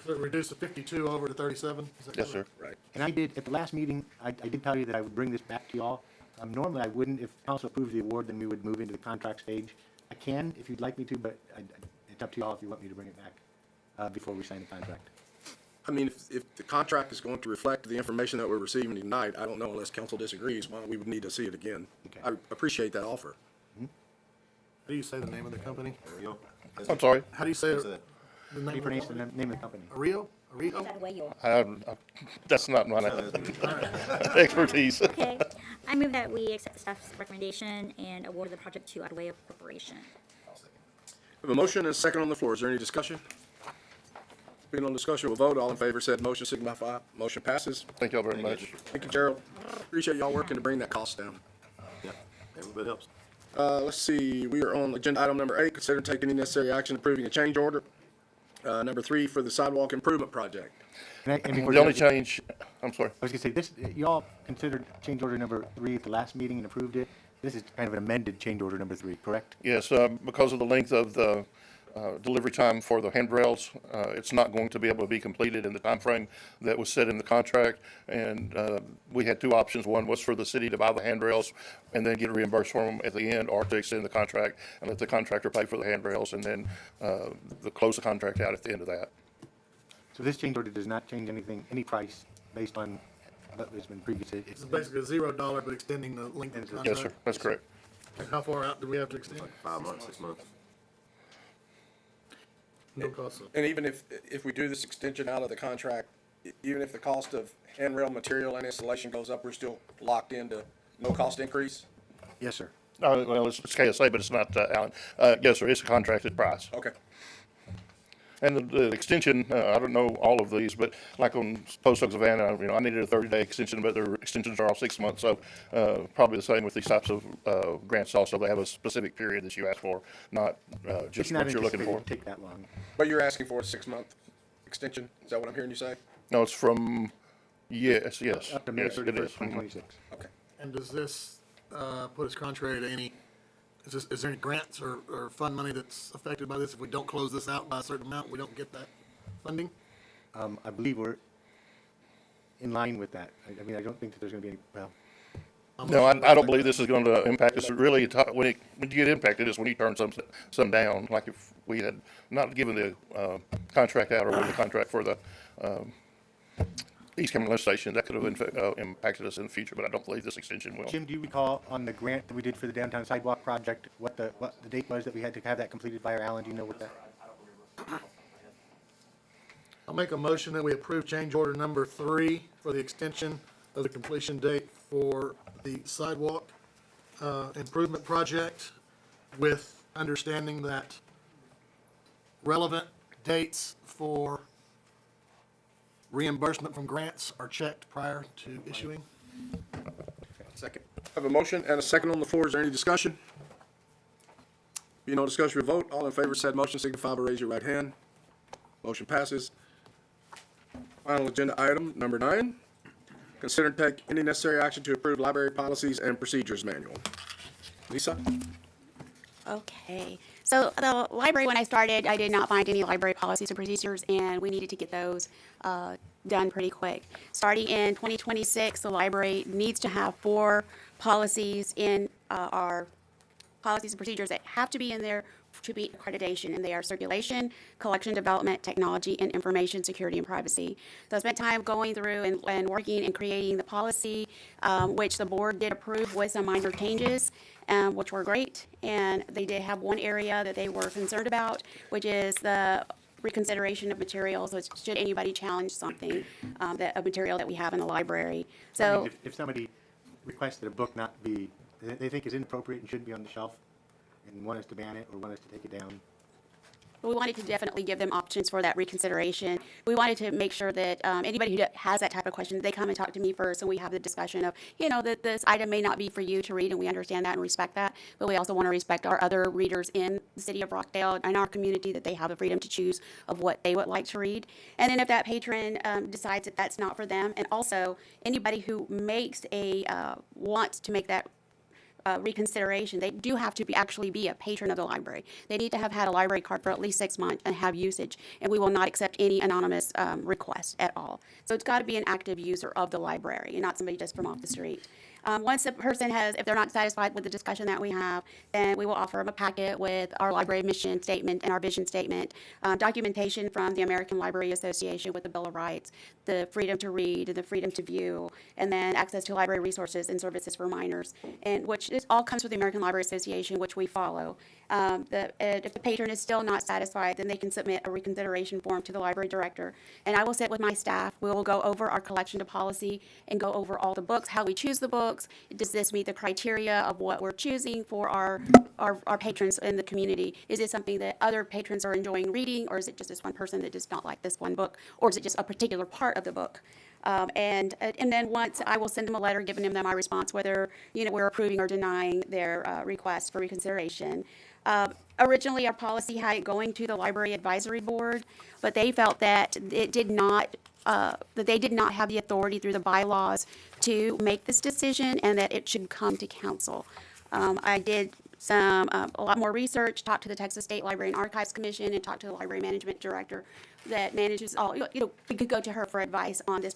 So reduce the 52 over to 37? Is that Yes, sir. Right. And I did, at the last meeting, I did tell you that I would bring this back to y'all. Normally I wouldn't. If council approves the award, then we would move into the contract stage. I can if you'd like me to, but it's up to y'all if you want me to bring it back before we sign the contract. I mean, if the contract is going to reflect the information that we're receiving tonight, I don't know unless council disagrees, well, we would need to see it again. Okay. I appreciate that offer. How do you say the name of the company? I'm sorry. How do you say it? The How do you pronounce the name of the company? Ario? That's not my expertise. Okay. I move that we accept the staff's recommendation and award the project to Adway Corporation. We have a motion and a second on the floor. Is there any discussion? Being no discussion, we'll vote. All in favor said motion signify. Motion passes. Thank y'all very much. Thank you, Gerald. Appreciate y'all working to bring that cost down. Yeah, every bit helps. Let's see, we are on agenda item number 8. Consider taking any necessary action approving a change order. Number 3 for the sidewalk improvement project. The only change, I'm sorry. I was gonna say, this, y'all considered change order number 3 at the last meeting and approved it. This is kind of an amended change order number 3, correct? Yes, because of the length of the delivery time for the handrails. It's not going to be able to be completed in the time frame that was set in the contract. And we had two options. One was for the city to buy the handrails and then get reimbursed for them at the end, or to extend the contract and let the contractor pay for the handrails and then close the contract out at the end of that. So this change order does not change anything, any price based on what has been previously? It's basically $0, but extending the length of the contract. Yes, sir, that's correct. And how far out do we have to extend? 5 months, 6 months. No cost. And even if we do this extension out of the contract, even if the cost of handrail material and installation goes up, we're still locked into no cost increase? Yes, sir. Well, it's KSA, but it's not Allen. Yes, sir, it's a contracted price. Okay. And the extension, I don't know all of these, but like on Post Oak Savannah, I needed a 30-day extension, but their extensions are all 6 months. So probably the same with these types of grants also. They have a specific period that you ask for, not just what you're looking for. It's not anticipated to take that long. But you're asking for a 6-month extension? Is that what I'm hearing you say? No, it's from, yes. Up to May Yes, it 31st, is. 2026. Okay. And does this put us contrary to any, is there any grants or fund money that's affected by this? If we don't close this out by a certain amount, we don't get that funding? I believe we're in line with that. I mean, I don't think that there's going to be any, well, No, I don't believe this is going to impact us. Really, when you get impacted is when you turn some down, like if we had not given the contract out or won the contract for the East Cameron Lift Station, that could have impacted us in the future, but I don't believe this extension will. Jim, do you recall on the grant that we did for the downtown sidewalk project, what the date was that we had to have that completed by Alan? Do you know what that? I'll make a motion that we approve change order number 3 for the extension of the completion date for the sidewalk improvement project, with understanding that relevant dates for reimbursement from grants are checked prior to issuing. Second. I have a motion and a second on the floor. Is there any discussion? Be no discussion, we vote. All in favor of said motion signify by raising your right hand. Motion passes. Final agenda item, number 9. Consider and take any necessary action to approve library policies and procedures manual. Lisa? Okay, so the library, when I started, I did not find any library policies or procedures, and we needed to get those done pretty quick. Starting in 2026, the library needs to have 4 policies in our policies and procedures that have to be in there to be accreditation, and they are circulation, collection, development, technology, and information security and privacy. So I spent time going through and working and creating the policy, which the board did approve with some minor changes, which were great. And they did have one area that they were concerned about, which is the reconsideration of materials. So should anybody challenge something, a material that we have in the library. I So mean, if somebody requested a book not be, they think is inappropriate and shouldn't be on the shelf, and want us to ban it or want us to take it down. we wanted to definitely give them options for that reconsideration. We wanted to make sure that anybody who has that type of question, they come and talk to me first, and we have the discussion of, that this item may not be for you to read, and we understand that and respect that, but we also want to respect our other readers in the city of Rockdale and our community, that they have the freedom to choose of what they would like to read. And then if that patron decides that that's not for them, and also anybody who makes wants to make that reconsideration, they do have to actually be a patron of the library. They need to have had a library card for at least 6 months and have usage, and we will not accept any anonymous requests at all. So it's got to be an active user of the library and not somebody just from off the street. Once the person if they're not satisfied with the discussion that we have, then we will offer them a packet with our library mission statement and our vision statement, documentation from the American Library Association with the Bill of Rights, the freedom to read and the freedom to view, and then access to library resources and services for minors, and which all comes with the American Library Association, which we follow. If the patron is still not satisfied, then they can submit a reconsideration form to the library director, and I will sit with my staff. We will go over our collection to policy and go over all the books, how we choose the books. Does this meet the criteria of what we're choosing for our patrons in the community? Is it something that other patrons are enjoying reading, or is it just this one person that does not like this one book, or is it just a particular part of the book? And then once I will send them a letter giving them my response, whether we're approving or denying their request for reconsideration. Originally, our policy had it going to the Library Advisory Board, but they felt that it did not, that they did not have the authority through the bylaws to make this decision, and that it should come to council. I did a lot more research, talked to the Texas State Library and Archives Commission, and talked to the library management director that manages all, we could go to her for advice on this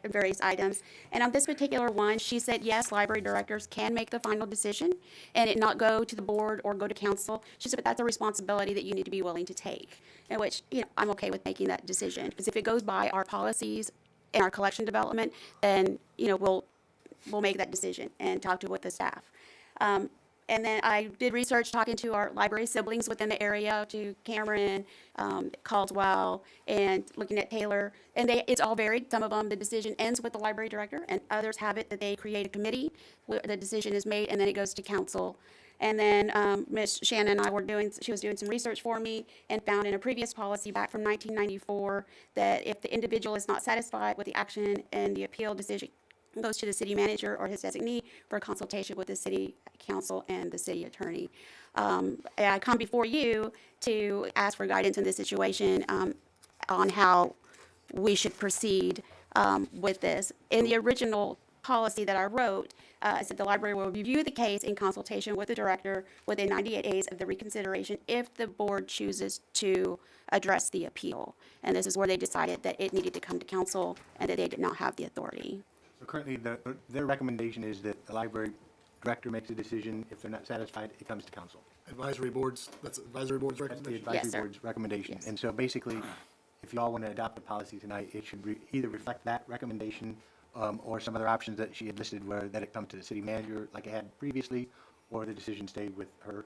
various items. And on this particular one, she said, yes, library directors can make the final decision and it not go to the board or go to council. She said, but that's a responsibility that you need to be willing to take, in which, I'm okay with making that decision. Because if it goes by our policies and our collection development, then, we'll make that decision and talk to with the staff. And then I did research talking to our library siblings within the area, to Cameron, Caldwell, and looking at Taylor. And it's all varied. Some of them, the decision ends with the library director, and others have it that they create a committee, where the decision is made, and then it goes to council. And then Ms. Shannon and I she was doing some research for me and found in a previous policy back from 1994 that if the individual is not satisfied with the action and the appeal decision goes to the city manager or his designee for consultation with the city council and the city attorney. I come before you to ask for guidance in this situation on how we should proceed with this. In the original policy that I wrote, it said the library will review the case in consultation with the director within 98 days of the reconsideration if the board chooses to address the appeal. And this is where they decided that it needed to come to council and that they did not have the authority. So currently, their recommendation is that the library director makes a decision. If they're not satisfied, it comes to council. Advisory boards, that's advisory board's That's the recommendation? advisory board's recommendation. And so basically, if you all want to adopt the policy tonight, it should either reflect that recommendation or some other options that she had listed that it comes to the city manager like it had previously, or the decision stayed with her.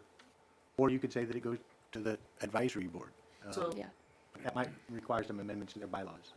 Or you could say that it goes to the advisory board. That might require some amendments to their bylaws.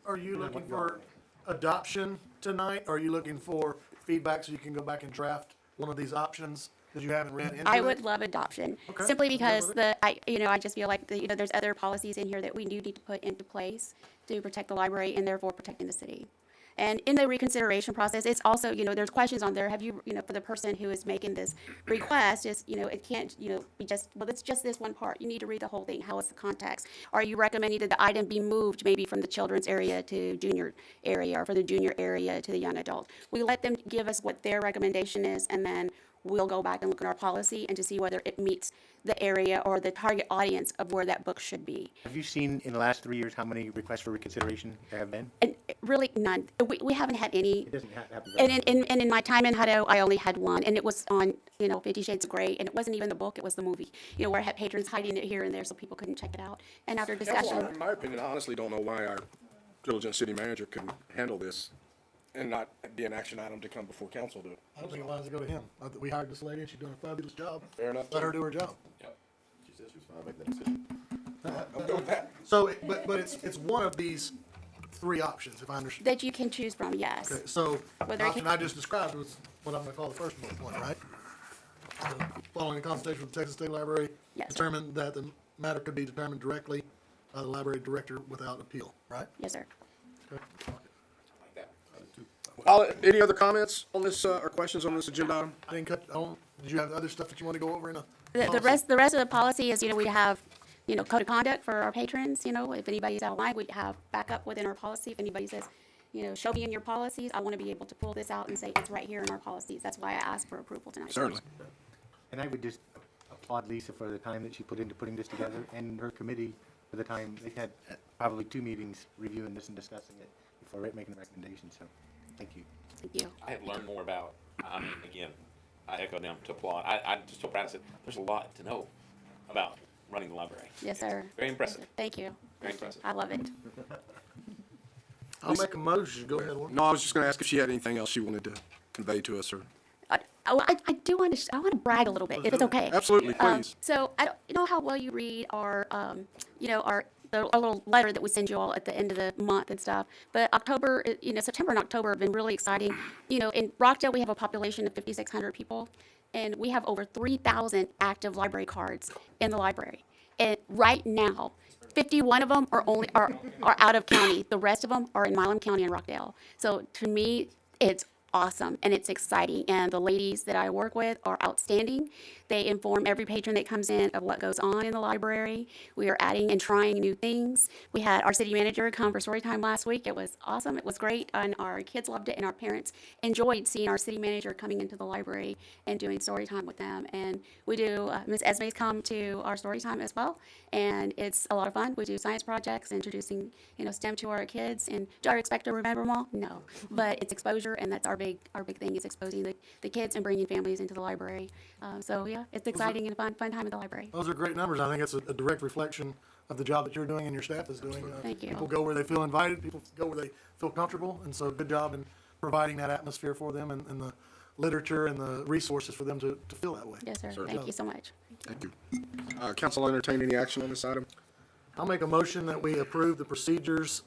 Are you looking for adoption tonight? Or are you looking for feedback so you can go back and draft one of these options because you haven't read into it? I would love adoption, Okay. simply because I just feel like there's other policies in here that we do need to put into place to protect the library and therefore protecting the city. And in the reconsideration process, it's also, there's questions on there. Have you, for the person who is making this request, it can't, be just, well, it's just this one part. You need to read the whole thing. How is the context? Are you recommending that the item be moved maybe from the children's area to junior area, or from the junior area to the young adult? We let them give us what their recommendation is, and then we'll go back and look at our policy and to see whether it meets the area or the target audience of where that book should be. Have you seen in the last 3 years how many requests for reconsideration there have been? And really none. We haven't had any. It doesn't happen. And in my time in Hutto, I only had one, and it was on, 50 Shades of Grey, and it wasn't even the book, it was the movie, where I had patrons hiding it here and there so people couldn't check it out. And after discussion. In my opinion, I honestly don't know why our diligent city manager couldn't handle this and not be an action item to come before council to. I don't think it lines to go to him. We hired this lady and she's doing a fabulous job. Fair enough. Let her do her job. Yep. She said she was fine making that decision. I'm good with that. So, but it's one of these three options, if I understand. That you can choose from, yes. Okay, so the Whether it option can- I just described was what I'm gonna call the first bullet point, right? Following a consultation with the Texas State Library, Yes, sir. determined that the matter could be determined directly by the library director without appeal, right? Yes, sir. Okay. Any other comments on this, or questions on this agenda item? I didn't cut, did you have other stuff that you want to go over in a? The rest of the policy is, we have, code of conduct for our patrons, if anybody's out of line, we have backup within our policy. If anybody says, show me in your policies, I want to be able to pull this out and say it's right here in our policies. That's why I asked for approval tonight. Certainly. And I would just applaud Lisa for the time that she put into putting this together, and her committee for the time. They had probably 2 meetings reviewing this and discussing it before making a recommendation, so thank you. Thank you. I have learned more about, again, I echo them to applaud. I just told Brad, I said, there's a lot to know about running the library. Yes, sir. Very impressive. Thank you. Very impressive. I love it. I'll make a motion, go ahead. No, I was just gonna ask if she had anything else she wanted to convey to us, or. I do want to, I want to brag a little bit, if it's okay. Absolutely, please. So I don't, you know how well you read our, our little letter that we send you all at the end of the month and stuff. But October, September and October have been really exciting. In Rockdale, we have a population of 5,600 people, and we have over 3,000 active library cards in the library. And right now, 51 of them are out of county. The rest of them are in Milam County and Rockdale. So to me, it's awesome and it's exciting. And the ladies that I work with are outstanding. They inform every patron that comes in of what goes on in the library. We are adding and trying new things. We had our city manager come for story time last week. It was awesome. It was great. And our kids loved it and our parents enjoyed seeing our city manager coming into the library and doing story time with them. And we do, Ms. Esme's come to our story time as well. And it's a lot of fun. We do science projects, introducing, STEM to our kids. And do I expect to remember them all? No. But it's exposure, and that's our big thing is exposing the kids and bringing families into the library. So yeah, it's exciting and a fun time at the library. Those are great numbers. I think it's a direct reflection of the job that you're doing and your staff is doing. Thank you. People go where they feel invited, people go where they feel comfortable, and so good job in providing that atmosphere for them and the literature and the resources for them to feel that way. Yes, sir. Sure. Thank you so much. Thank you. Council will entertain any action on this item? I'll make a motion that we approve the procedures,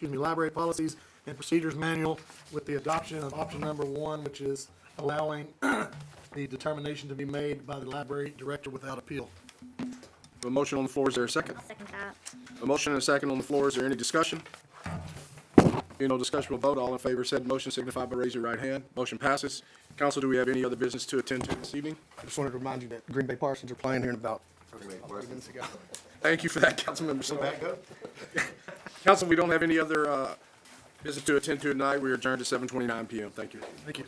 library policies and procedures manual with the adoption of option number 1, which is allowing the determination to be made by the library director without appeal. A motion on the floor, is there a second? Second that. A motion and a second on the floor, is there any discussion? Being no discussion, we'll vote. All in favor of said motion signify by raising your right hand. Motion passes. Council, do we have any other business to attend to this evening? I just wanted to remind you that Green Bay Parsons are playing here in about 30 minutes ago. Thank you for that, Councilmember Snow. Council, we don't have any other business to attend to tonight. We are adjourned at 7:29 PM. Thank you. Thank you.